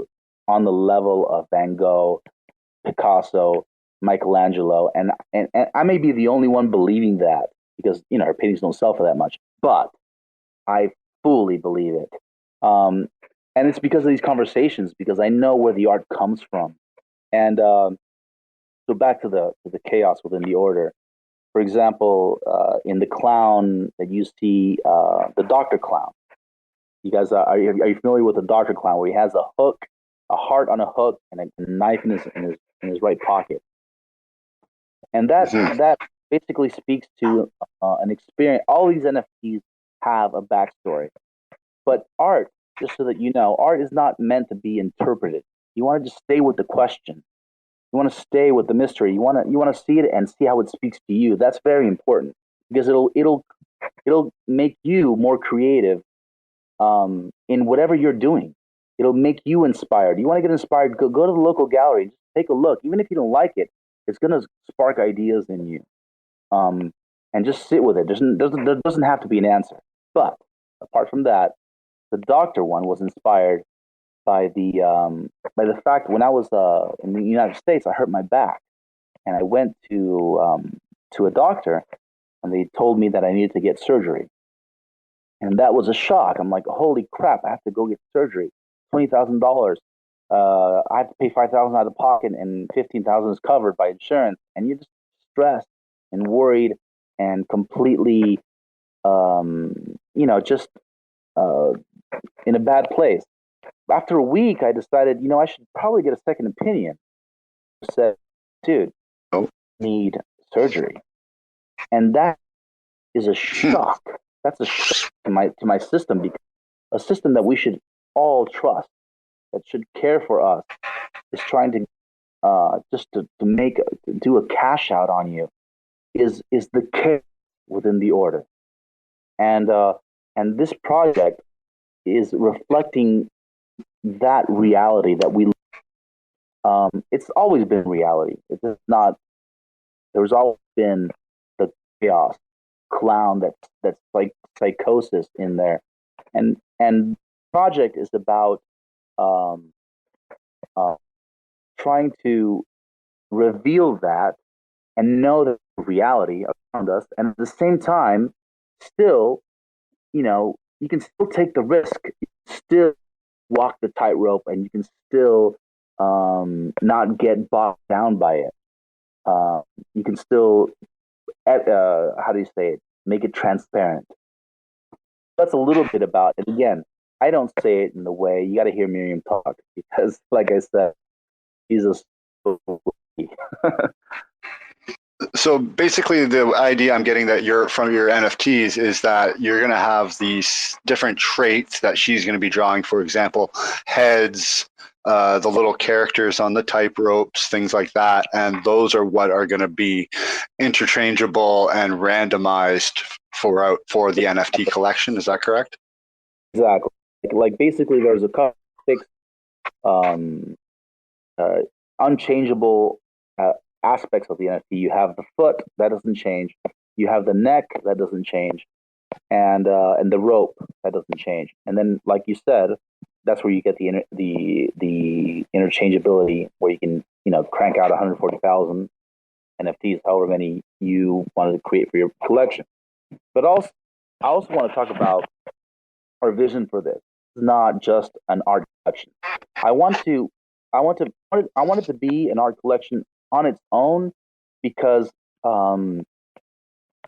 on the level of Van Gogh, Picasso, Michelangelo, and I may be the only one believing that, because you know her paintings don't sell for that much, but I fully believe it, and it's because of these conversations, because I know where the art comes from, and so back to the chaos within the order. For example, in the clown that you see, the Doctor Clown. You guys are you familiar with the Doctor Clown, where he has a hook, a heart on a hook, and a knife in his right pocket? And that basically speaks to an experience. All these NFTs have a backstory, but art, just so that you know, art is not meant to be interpreted. You want to just stay with the question. You want to stay with the mystery. You want to see it and see how it speaks to you. That's very important, because it'll make you more creative in whatever you're doing. It'll make you inspired. You want to get inspired, go to the local gallery, just take a look. Even if you don't like it, it's going to spark ideas in you. And just sit with it. There doesn't have to be an answer. But apart from that, the doctor one was inspired by the fact, when I was in the United States, I hurt my back, and I went to a doctor, and they told me that I needed to get surgery. And that was a shock. I'm like, holy crap, I have to go get surgery. $20,000. I have to pay $5,000 out of pocket, and $15,000 is covered by insurance. And you're just stressed and worried and completely, just in a bad place. After a week, I decided, I should probably get a second opinion. I said, dude, I need surgery. And that is a shock. That's a shock to my system, because a system that we should all trust, that should care for us, is trying to just to do a cash out on you, is the care within the order. And this project is reflecting that reality that we. It's always been reality. It's just not. There's always been the chaos clown that's like psychosis in there, and project is about trying to reveal that and know the reality around us, and at the same time, still, you can still take the risk, still walk the tightrope, and you can still not get bogged down by it. You can still, how do you say it? Make it transparent. That's a little bit about it. Again, I don't say it in the way, you got to hear Miriam talk, because, like I said, she's a. So basically, the idea I'm getting that you're from your NFTs is that you're going to have these different traits that she's going to be drawing. For example, heads, the little characters on the type ropes, things like that, and those are what are going to be interchangeable and randomized for the NFT collection. Is that correct? Exactly. Like basically, there's a cover fixed, um, unchangeable aspects of the NFT. You have the foot that doesn't change. You have the neck that doesn't change, and the rope that doesn't change. And then, like you said, that's where you get the interchangeability, where you can crank out 140,000 NFTs, however many you wanted to create for your collection. But I also want to talk about our vision for this. It's not just an art collection. I want to, I want it to be an art collection on its own because, um,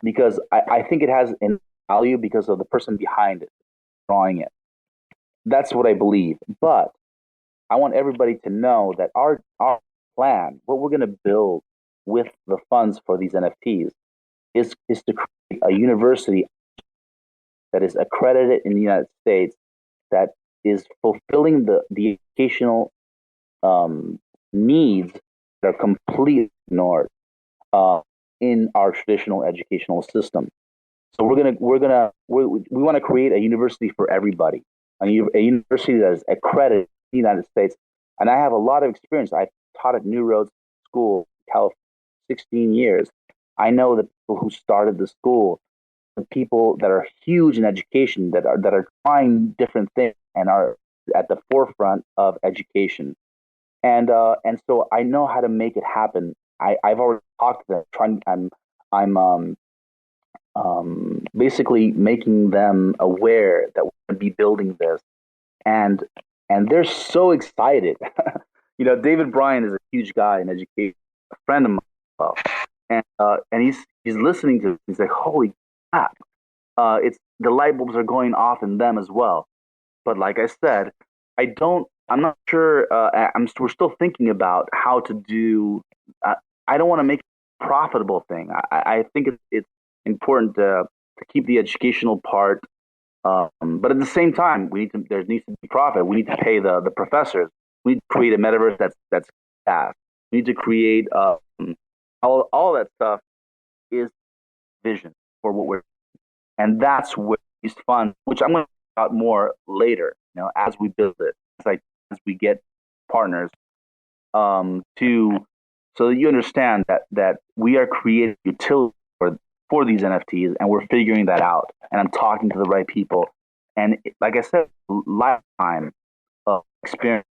because I think it has an value because of the person behind it, drawing it. That's what I believe. But I want everybody to know that our plan, what we're going to build with the funds for these NFTs, is to create a university that is accredited in the United States, that is fulfilling the educational needs that are completely ignored uh, in our traditional educational system. So we want to create a university for everybody, a university that is accredited in the United States. And I have a lot of experience. I taught at New Roads School, California, 16 years. I know the people who started the school, the people that are huge in education, that are trying different things and are at the forefront of education. And so I know how to make it happen. I've already talked to them. I'm basically making them aware that we're going to be building this, and they're so excited. David Bryan is a huge guy in education, a friend of mine, well, and he's listening to it. He's like, "Holy crap!" It's the light bulbs are going off in them as well. But like I said, I'm not sure. We're still thinking about how to do. I don't want to make it a profitable thing. I think it's important to keep the educational part, but at the same time, there needs to be profit. We need to pay the professors. We need to create a metaverse that's fast. We need to create all that stuff is vision for what we're, and that's where these funds, which I'm going to talk about more later. As we build it, as we get partners, to so that you understand that we are creating utility for these NFTs, and we're figuring that out. And I'm talking to the right people. And like I said, lifetime of experience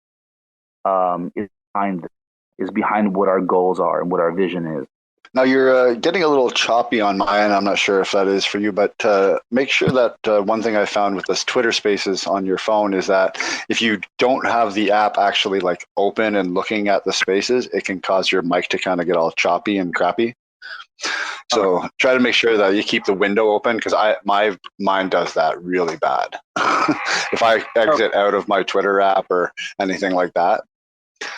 is behind what our goals are and what our vision is. Now you're getting a little choppy on my end. I'm not sure if that is for you, but make sure that one thing I found with this Twitter Spaces on your phone is that if you don't have the app actually like open and looking at the spaces, it can cause your mic to kind of get all choppy and crappy. So try to make sure that you keep the window open, because mine does that really bad. If I exit out of my Twitter app or anything like that,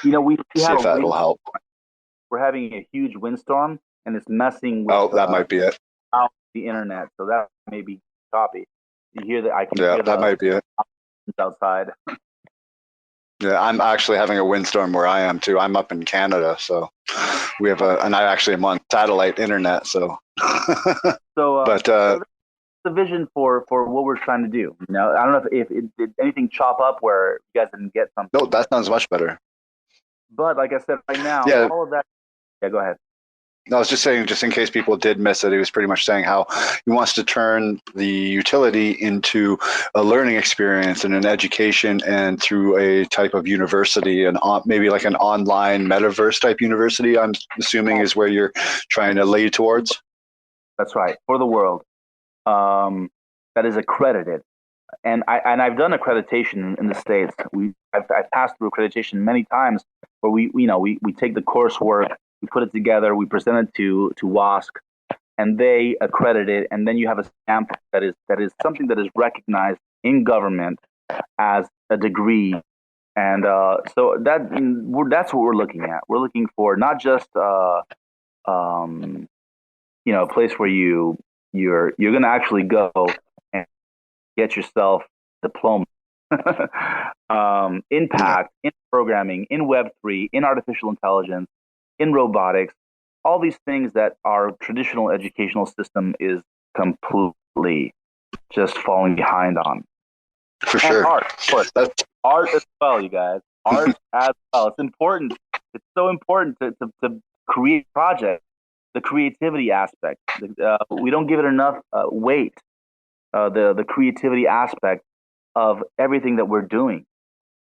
we see if that will help. We're having a huge windstorm, and it's messing with that might be it. The internet, so that may be choppy. You hear that? I can hear that might be it. Outside. Yeah, I'm actually having a windstorm where I am too. I'm up in Canada, so we have and I actually am on satellite internet. So, but the vision for what we're trying to do. I don't know if did anything chop up where you guys didn't get something. No, that sounds much better. But like I said, right now, all of that. Yeah, go ahead. No, I was just saying, just in case people did miss it, he was pretty much saying how he wants to turn the utility into a learning experience and an education, and through a type of university, and maybe like an online metaverse type university, I'm assuming is where you're trying to lay towards. That's right, for the world, that is accredited. And I've done accreditation in the States. I've passed through accreditation many times, where we take the coursework, we put it together, we present it to WASC, and they accredit it, and then you have a stamp that is something that is recognized in government as a degree. And so that's what we're looking at. We're looking for not just a place where you're going to actually go and get yourself a diploma. Impact in programming, in Web3, in artificial intelligence, in robotics, all these things that our traditional educational system is completely just falling behind on. For And sure. art, of course. Art as well, you guys. Art as well. It's important. It's so important to create projects. The creativity aspect. We don't give it enough weight. The creativity aspect of everything that we're doing.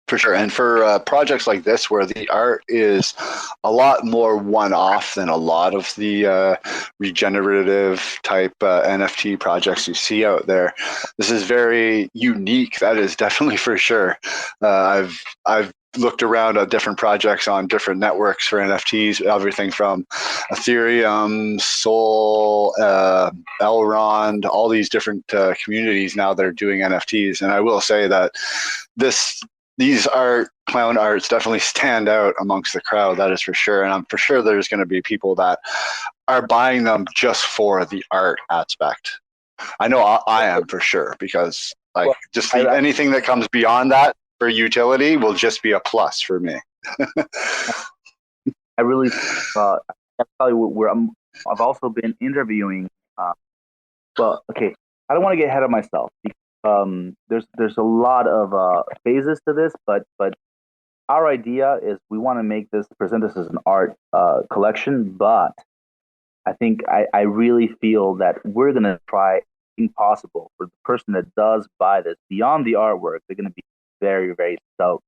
For sure. And for projects like this, where the art is a lot more one-off than a lot of the regenerative type NFT projects you see out there, this is very unique. That is definitely for sure. I've looked around at different projects on different networks for NFTs, everything from Ethereum, Sol, Elrond, all these different communities now that are doing NFTs. And I will say that these clown arts definitely stand out amongst the crowd, that is for sure. And I'm for sure there's going to be people that are buying them just for the art aspect. I know I am for sure, because anything that comes beyond that for utility will just be a plus for me. I really, I can tell you where I've also been interviewing. Well, okay, I don't want to get ahead of myself. There's a lot of phases to this, but our idea is we want to present this as an art collection. But I think I really feel that we're going to try everything possible for the person that does buy this beyond the artwork. They're going to be very, very stoked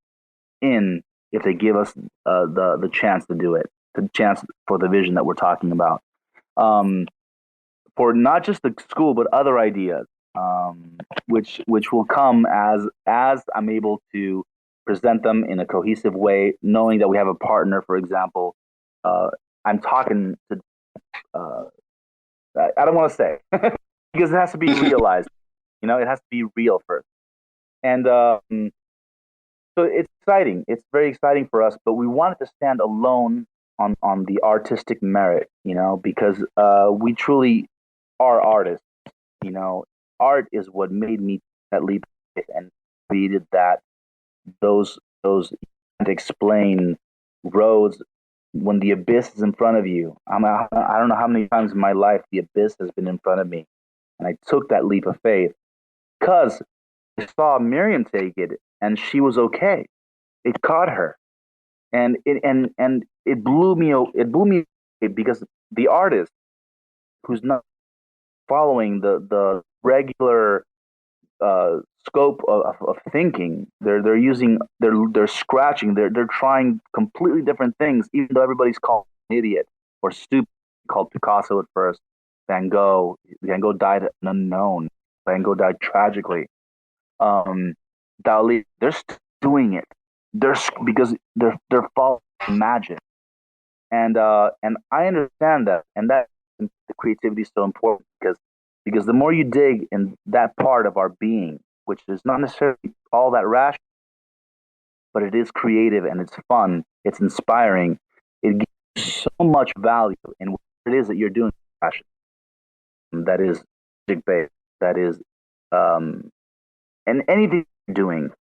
if they give us the chance to do it, the chance for the vision that we're talking about, for not just the school but other ideas. Which will come as I'm able to present them in a cohesive way, knowing that we have a partner. For example, I'm talking to. I don't want to say because it has to be realized. It has to be real first, and so it's exciting. It's very exciting for us, but we wanted to stand alone on the artistic merit, because we truly are artists. Art is what made me that leap and created those can't explain roads when the abyss is in front of you. I don't know how many times in my life the abyss has been in front of me, and I took that leap of faith because I saw Miriam take it and she was okay. It caught her, and it blew me. It blew me because the artist who's not following the regular scope of thinking, they're scratching, they're trying completely different things, even though everybody's called an idiot or stupid. Called Picasso at first, Van Gogh died an unknown. Van Gogh died tragically. Dali, they're still doing it. Because they're following magic, and I understand that, and that the creativity is so important because the more you dig in that part of our being, which is not necessarily all that rational, but it is creative and it's fun, it's inspiring, it gives so much value in what it is that you're doing. Passion that is big based, that is, and anything you're doing,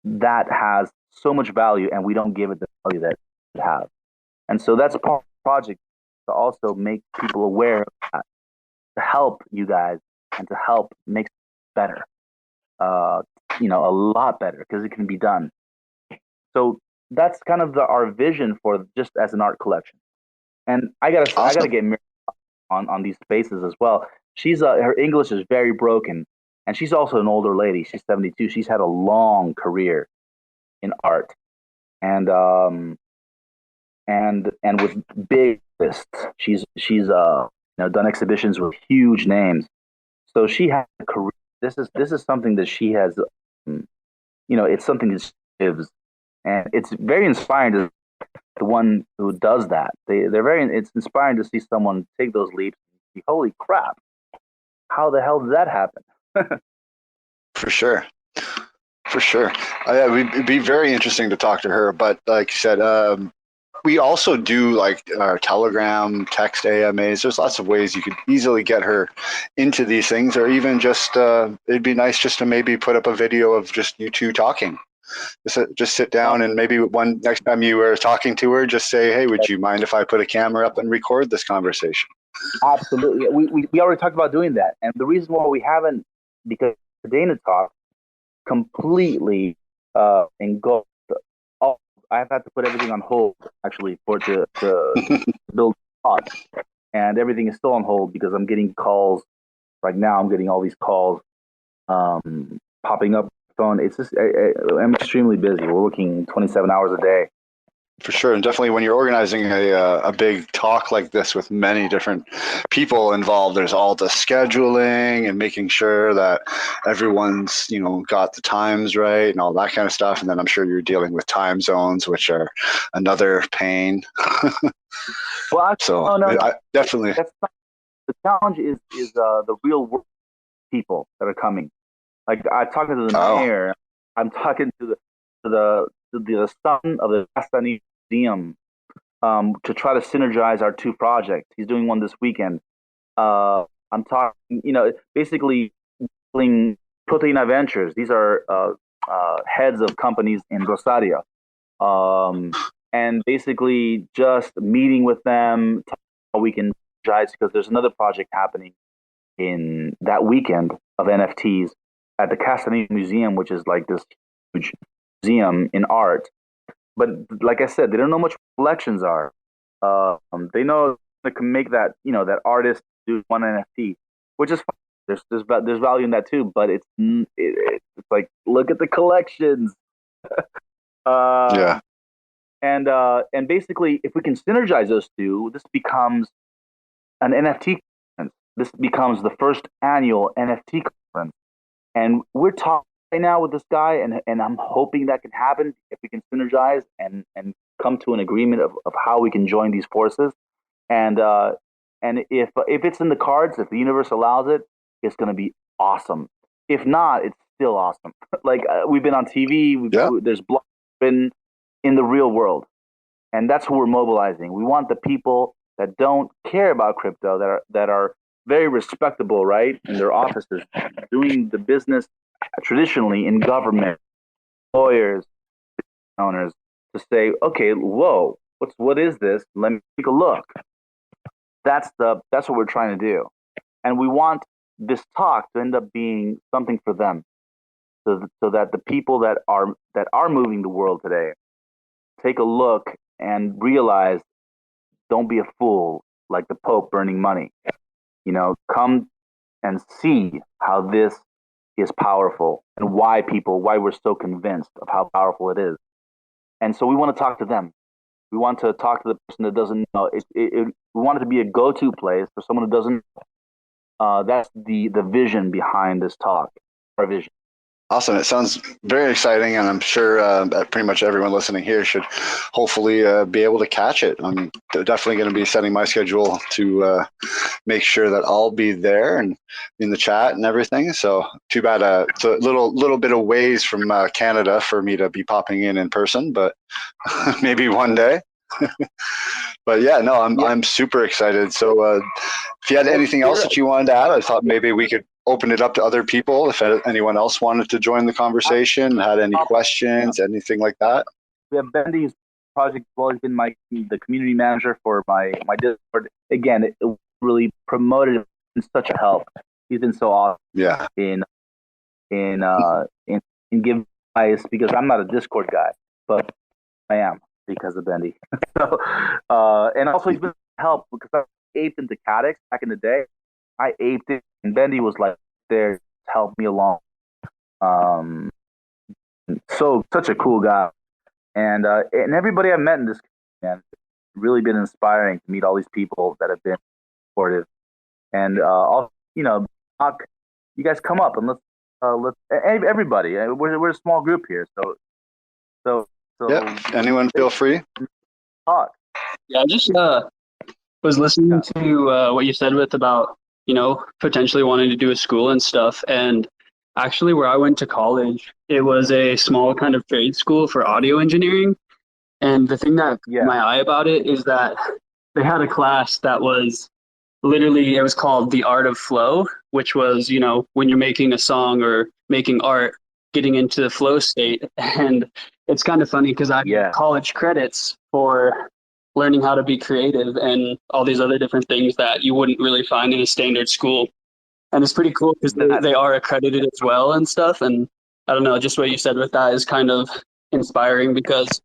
that has so much value, and we don't give it the value that it has. And so that's part of the project, to also make people aware of that, to help you guys and to help make it better, a lot better, because it can be done. So that's kind of our vision for just as an art collection. And I gotta get Miriam on these spaces as well. Her English is very broken, and she's also an older lady. She's 72. She's had a long career in art, and with big artists. She's done exhibitions with huge names. So she has a career. This is something that she has. It's something that she lives, and it's very inspiring to the one who does that. It's inspiring to see someone take those leaps. Holy crap! How the hell did that happen? For sure. It'd be very interesting to talk to her. But like you said, we also do like our Telegram text AMAs. There's lots of ways you could easily get her into these things, or even just it'd be nice just to maybe put up a video of just you two talking. Just sit down, and maybe next time you were talking to her, just say, "Hey, would you mind if I put a camera up and record this conversation?" Absolutely. We already talked about doing that, and the reason why we haven't, because Kadena Talks completely engulfed all. I've had to put everything on hold actually for it to build talk, and everything is still on hold because I'm getting calls right now. I'm getting all these calls popping up on the phone. It's just I'm extremely busy. We're working 27 hours a day. For sure, and definitely when you're organizing a big talk like this with many different people involved, there's all the scheduling and making sure that everyone's got the times right and all that kind of stuff. And then I'm sure you're dealing with time zones, which are another pain. Well, so no. I definitely. That's not, the challenge is the real world people that are coming. Like I'm talking to the mayor. I'm talking to the son of the Kadena Museum to try to synergize our two projects. He's doing one this weekend. I'm talking, basically Proteina Ventures. These are heads of companies in Rosario, and basically just meeting with them. How we can synergize because there's another project happening in that weekend of NFTs at the Kadena Museum, which is like this huge museum in art. But like I said, they don't know much collections are. They know they can make that that artist do one NFT, which is fine. There's value in that too. But it's like look at the collections. Yeah. And basically, if we can synergize those two, this becomes an NFT conference. This becomes the first annual NFT conference, and we're talking right now with this guy, and I'm hoping that can happen if we can synergize and come to an agreement of how we can join these forces. And if it's in the cards, if the universe allows it, it's going to be awesome. If not, it's still awesome. Like we've been on TV, there's blood been in the real world, and that's who we're mobilizing. We want the people that don't care about crypto, that are very respectable, right, in their offices, doing the business traditionally in government, lawyers, owners, to say, okay, whoa, what is this? Let me take a look. That's what we're trying to do, and we want this talk to end up being something for them, so that the people that are moving the world today take a look and realize, don't be a fool like the Pope burning money. Come and see how this is powerful and why we're so convinced of how powerful it is. And so we want to talk to them. We want to talk to the person that doesn't know. We want it to be a go-to place for someone who doesn't. That's the vision behind this talk. Our vision. Awesome. It sounds very exciting, and I'm sure pretty much everyone listening here should hopefully be able to catch it. I'm definitely going to be setting my schedule to make sure that I'll be there and in the chat and everything. So too bad it's a little bit of ways from Canada for me to be popping in person, but maybe one day. But yeah, no, I'm super excited. So if you had anything else that you wanted to add, I thought maybe we could open it up to other people. If anyone else wanted to join the conversation, had any questions, anything like that. We have Bendy's project as well. He's been the community manager for my Discord. Again, it really promoted him and such a help. He's been so awesome. Yeah. In giving advice, because I'm not a Discord guy, but I am because of Bendy. So, and also he's been help because I aped into Cadex back in the day. I aped it, and Bendy was like there to help me along. So such a cool guy, and everybody I've met in this, man, really been inspiring to meet all these people that have been supportive, and talk. You guys come up and let's everybody. We're a small group here, so yeah. Anyone feel free. Talk. Yeah, I just was listening to what you said about potentially wanting to do a school and stuff. And actually, where I went to college, it was a small kind of trade school for audio engineering. And the thing that caught my eye about it is that they had a class that was literally, it was called The Art of Flow, which was, when you're making a song or making art, getting into the flow state. And it's kind of funny because I get college credits for learning how to be creative and all these other different things that you wouldn't really find in a standard school. And it's pretty cool because they are accredited as well and stuff. And I don't know, just what you said with that is kind of inspiring because,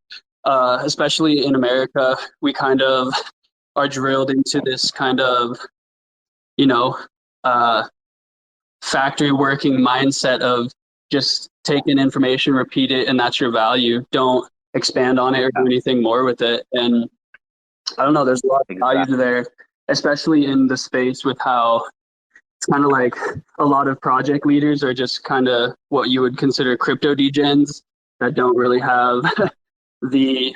especially in America, we kind of are drilled into this kind of, you know, uh, factory working mindset of just take in information, repeat it, and that's your value. Don't expand on it or do anything more with it. And I don't know, there's a lot of value there, especially in the space with how it's kind of like a lot of project leaders are just kind of what you would consider crypto degens that don't really have the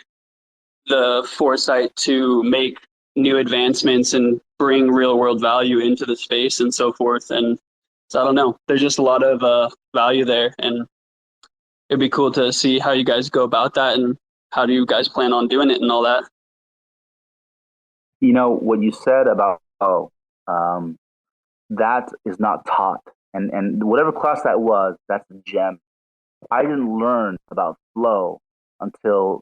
foresight to make new advancements and bring real world value into the space and so forth. And so I don't know, there's just a lot of value there, and it'd be cool to see how you guys go about that and how do you guys plan on doing it and all that. You know, what you said about, that is not taught. And whatever class that was, that's a gem. I didn't learn about flow until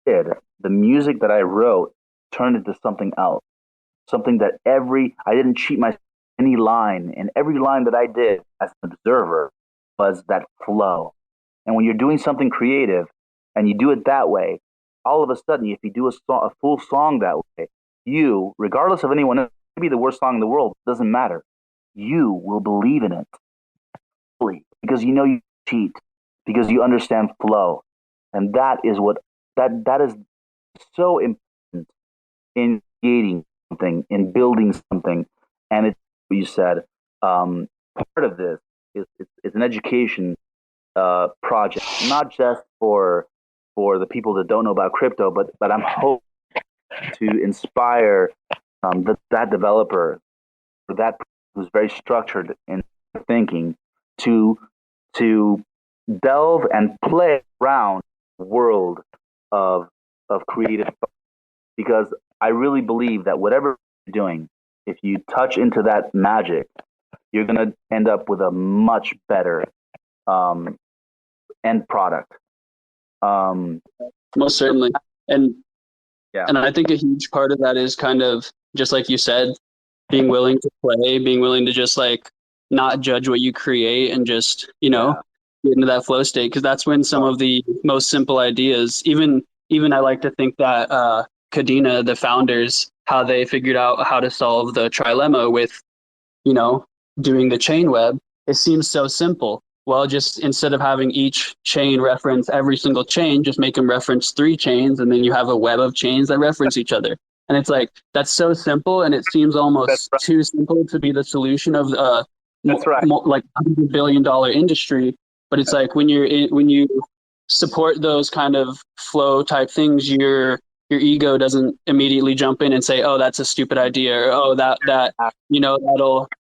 the music that I wrote turned into something else. Something that I didn't cheat myself any line, and every line that I did as an observer was that flow. And when you're doing something creative and you do it that way, all of a sudden, if you do a full song that way, you, regardless of anyone else, maybe the worst song in the world, doesn't matter. You will believe in it because you know you cheat, because you understand flow, and that is what that is so important in creating something, in building something. And it's what you said. Part of this is it's an education project, not just for the people that don't know about crypto, but I'm hoping to inspire that developer, or that who's very structured in thinking, to delve and play around the world of creative thought. Because I really believe that whatever you're doing, if you touch into that magic, you're going to end up with a much better end product. Most certainly. And I think a huge part of that is kind of just like you said, being willing to play, being willing to just like not judge what you create and just, get into that flow state. Because that's when some of the most simple ideas, even I like to think that Kadena, the founders, how they figured out how to solve the trilemma with, doing the chain web, it seems so simple. Well, just instead of having each chain reference every single chain, just make them reference 3 chains, and then you have a web of chains that reference each other. And it's like, that's so simple, and it seems almost too simple to be the solution of like $100 billion industry. But it's like when you support those kind of flow type things, your ego doesn't immediately jump in and say, "Oh, that's a stupid idea," or "Oh, that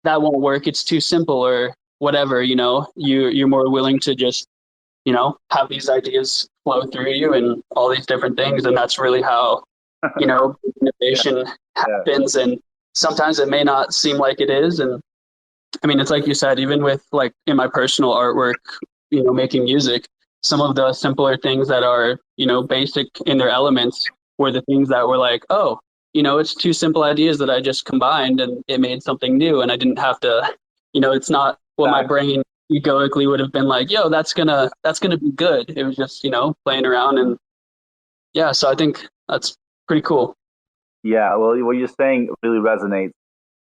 won't work. It's too simple," or whatever. You're more willing to just have these ideas flow through you and all these different things, and that's really how innovation happens. And sometimes it may not seem like it is, and I mean, it's like you said, even with like in my personal artwork, making music, some of the simpler things that are, basic in their elements were the things that were like, oh, it's 2 simple ideas that I just combined and it made something new. And I didn't have to, it's not what my brain egoically would have been like, yo, that's gonna be good. It was just, playing around. And yeah, so I think that's pretty cool. Yeah, well, what you're saying really resonates,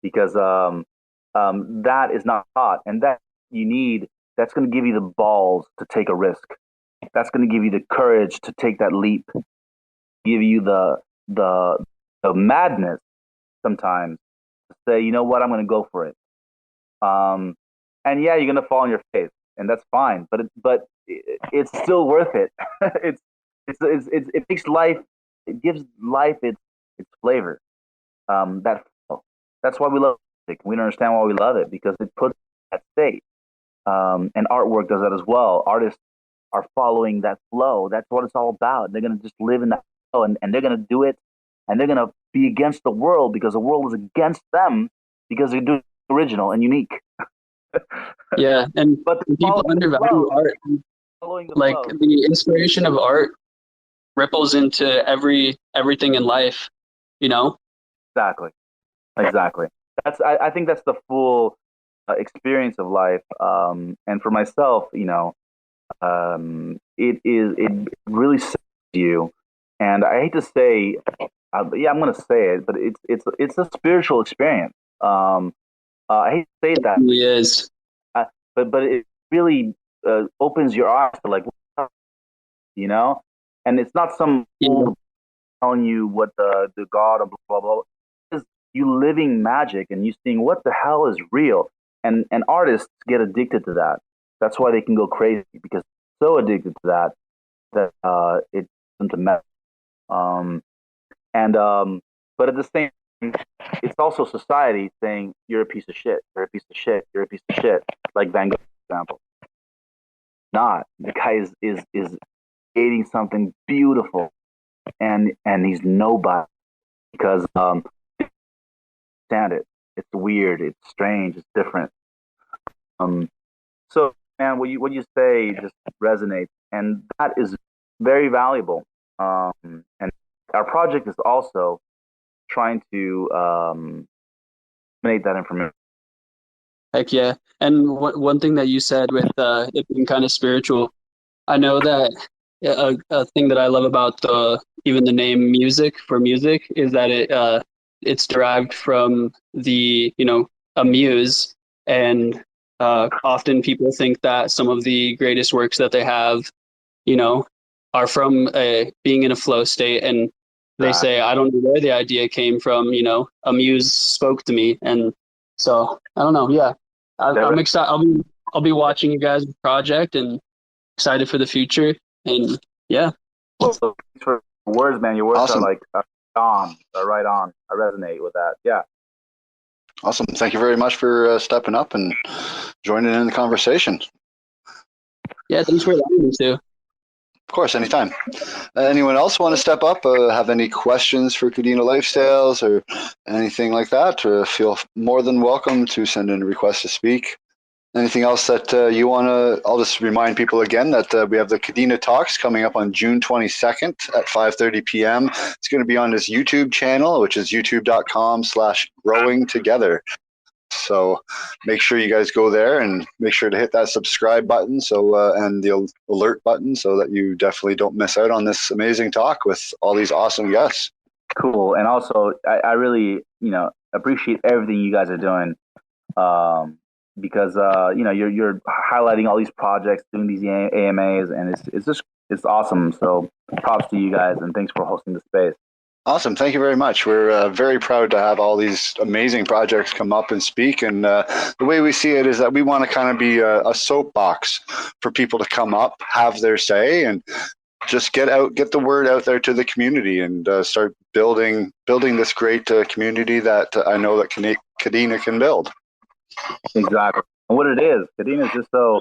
because that is not taught, and that's going to give you the balls to take a risk. That's going to give you the courage to take that leap, give you the madness sometimes to say, you know what, I'm going to go for it. And yeah, you're going to fall on your face, and that's fine, but it's still worth it. It makes life, it gives life its flavor. That's why we love it. We don't understand why we love it, because it puts that state. And artwork does that as well. Artists are following that flow. That's what it's all about. They're going to just live in that flow, and they're going to do it, and they're going to be against the world because the world is against them, because they're doing original and unique. Yeah, but people undervalue art. Like the inspiration of art ripples into everything in life, Exactly. I think that's the full experience of life. And for myself, it really saves you. And I hate to say, yeah, I'm going to say it, but it's a spiritual experience. I hate to say It that, really is. uh, but it really opens your eyes to like, you know, and it's not some Yeah. old telling you what the god of blah blah blah. It's you living magic and you seeing what the hell is real. And artists get addicted to that. That's why they can go crazy because they're so addicted to that it them to mess. Um, and but at the same time, it's also society saying you're a piece of shit, you're a piece of shit, you're a piece of shit. Like Van Gogh, for example. Not the guy is creating something beautiful, and he's nobody because stand it. It's weird. It's strange. It's different. Um, so man, what you say just resonates, and that is very valuable. And our project is also trying to disseminate that information. Heck yeah. And one thing that you said with it being kind of spiritual, I know that a thing that I love about the even the name music for music is that it's derived from the a muse, and often people think that some of the greatest works that they have you know are from being in a flow state, and they Uh, say I don't know where the idea came from. A muse spoke to me, and so I don't know. Yeah, I'm excited. I'll be watching you guys' project and excited for the future. And yeah, well, thanks for your words, man. Your words are Awesome. like are right on. I resonate with that. Yeah. Awesome. Thank you very much for stepping up and joining in the conversation. yeah, thanks for having me too. Of course, anytime. Anyone else want to step up? Have any questions for Kadena Life Sales or anything like that? Or feel more than welcome to send in a request to speak. Anything else that you want to? I'll just remind people again that we have the Kadena Talks coming up on June 22nd at 5:30 p.m. It's going to be on this YouTube channel, which is youtube.com/growing together. So make sure you guys go there and make sure to hit that subscribe button and the alert button so that you definitely don't miss out on this amazing talk with all these awesome guests. Cool. And also, I really appreciate everything you guys are doing. Because you're highlighting all these projects, doing these AMAs, and it's awesome. So props to you guys, and thanks for hosting the space. Awesome. Thank you very much. We're very proud to have all these amazing projects come up and speak. And the way we see it is that we want to kind of be a soapbox for people to come up, have their say, and just get the word out there to the community and start building this great community that I know that Kadena can build. Exactly. And what it is, Kadena is just so.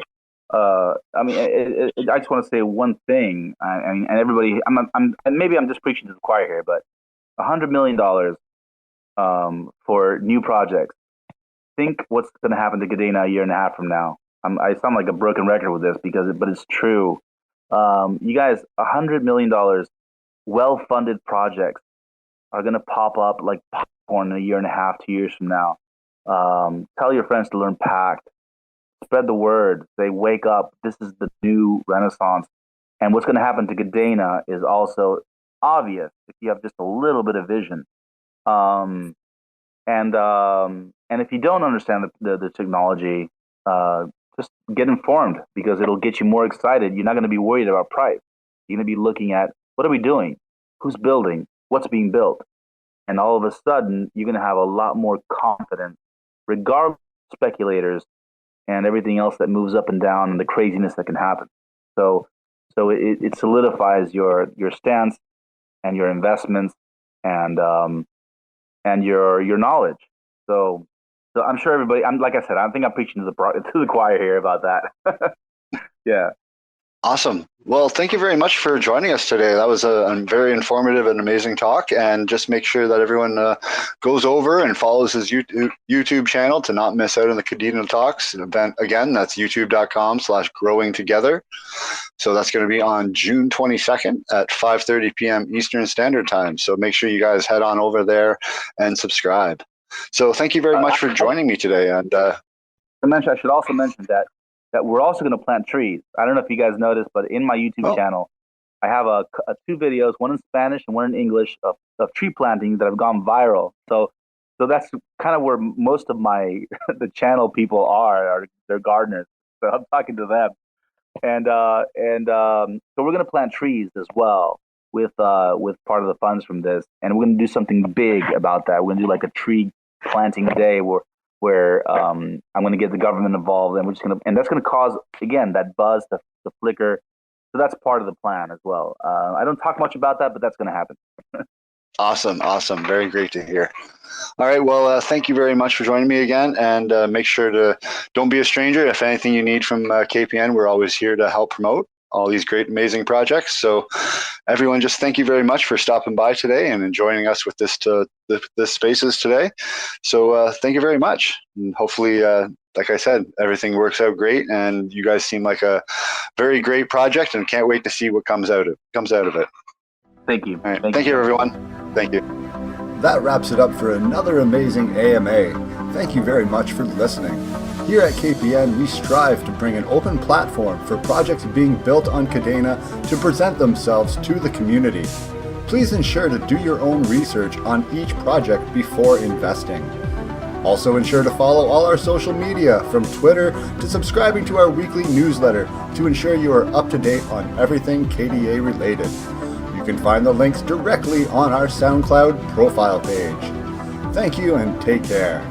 I mean, I just want to say one thing. I mean, and everybody, and maybe I'm just preaching to the choir here, but $100 million for new projects. Think what's going to happen to Kadena a year and a half from now. I sound like a broken record with this but it's true. You guys, $100 million, well-funded projects are going to pop up like popcorn in a year and a half, 2 years from now. Tell your friends to learn Pact. Spread the word. Say, wake up. This is the new renaissance. And what's going to happen to Kadena is also obvious if you have just a little bit of vision. Um, and if you don't understand the technology, just get informed because it'll get you more excited. You're not going to be worried about price. You're going to be looking at what are we doing, who's building, what's being built, and all of a sudden you're going to have a lot more confidence, regardless of speculators and everything else that moves up and down and the craziness that can happen. So it solidifies your stance and your investments and your knowledge. So I'm sure everybody. I'm like I said. I think I'm preaching to the choir here about that. Yeah. Awesome. Well, thank you very much for joining us today. That was a very informative and amazing talk. And just make sure that everyone goes over and follows his YouTube channel to not miss out on the Kadena Talks event. Again, that's youtube.com/growing together. So that's going to be on June 22nd at 5:30 p.m. Eastern Standard Time. So make sure you guys head on over there and subscribe. So thank you very much for joining me today. And I should also mention that we're also going to plant trees. I don't know if you guys noticed, but in my YouTube channel, I have two videos, one in Spanish and one in English, of tree planting that have gone viral. So that's kind of where most of my the channel people are they're gardeners. So I'm talking to them, and so we're going to plant trees as well with part of the funds from this, and we're going to do something big about that. We're going to do like a tree planting day where I'm going to get the government involved, and that's going to cause, again, that buzz to flicker. So that's part of the plan as well. I don't talk much about that, but that's going to happen. Awesome. Very great to hear. All right. Well, thank you very much for joining me again, and make sure to don't be a stranger. If anything you need from KPN, we're always here to help promote all these great, amazing projects. So everyone, just thank you very much for stopping by today and joining us with this spaces today. So thank you very much. And hopefully, like I said, everything works out great, and you guys seem like a very great project, and can't wait to see what comes out of it. Thank you. All right. Thank you, everyone. Thank you. That wraps it up for another amazing AMA. Thank you very much for listening. Here at KPN, we strive to bring an open platform for projects being built on Kadena to present themselves to the community. Please ensure to do your own research on each project before investing. Also ensure to follow all our social media, from Twitter to subscribing to our weekly newsletter, to ensure you are up to date on everything KDA related. You can find the links directly on our SoundCloud profile page. Thank you and take care.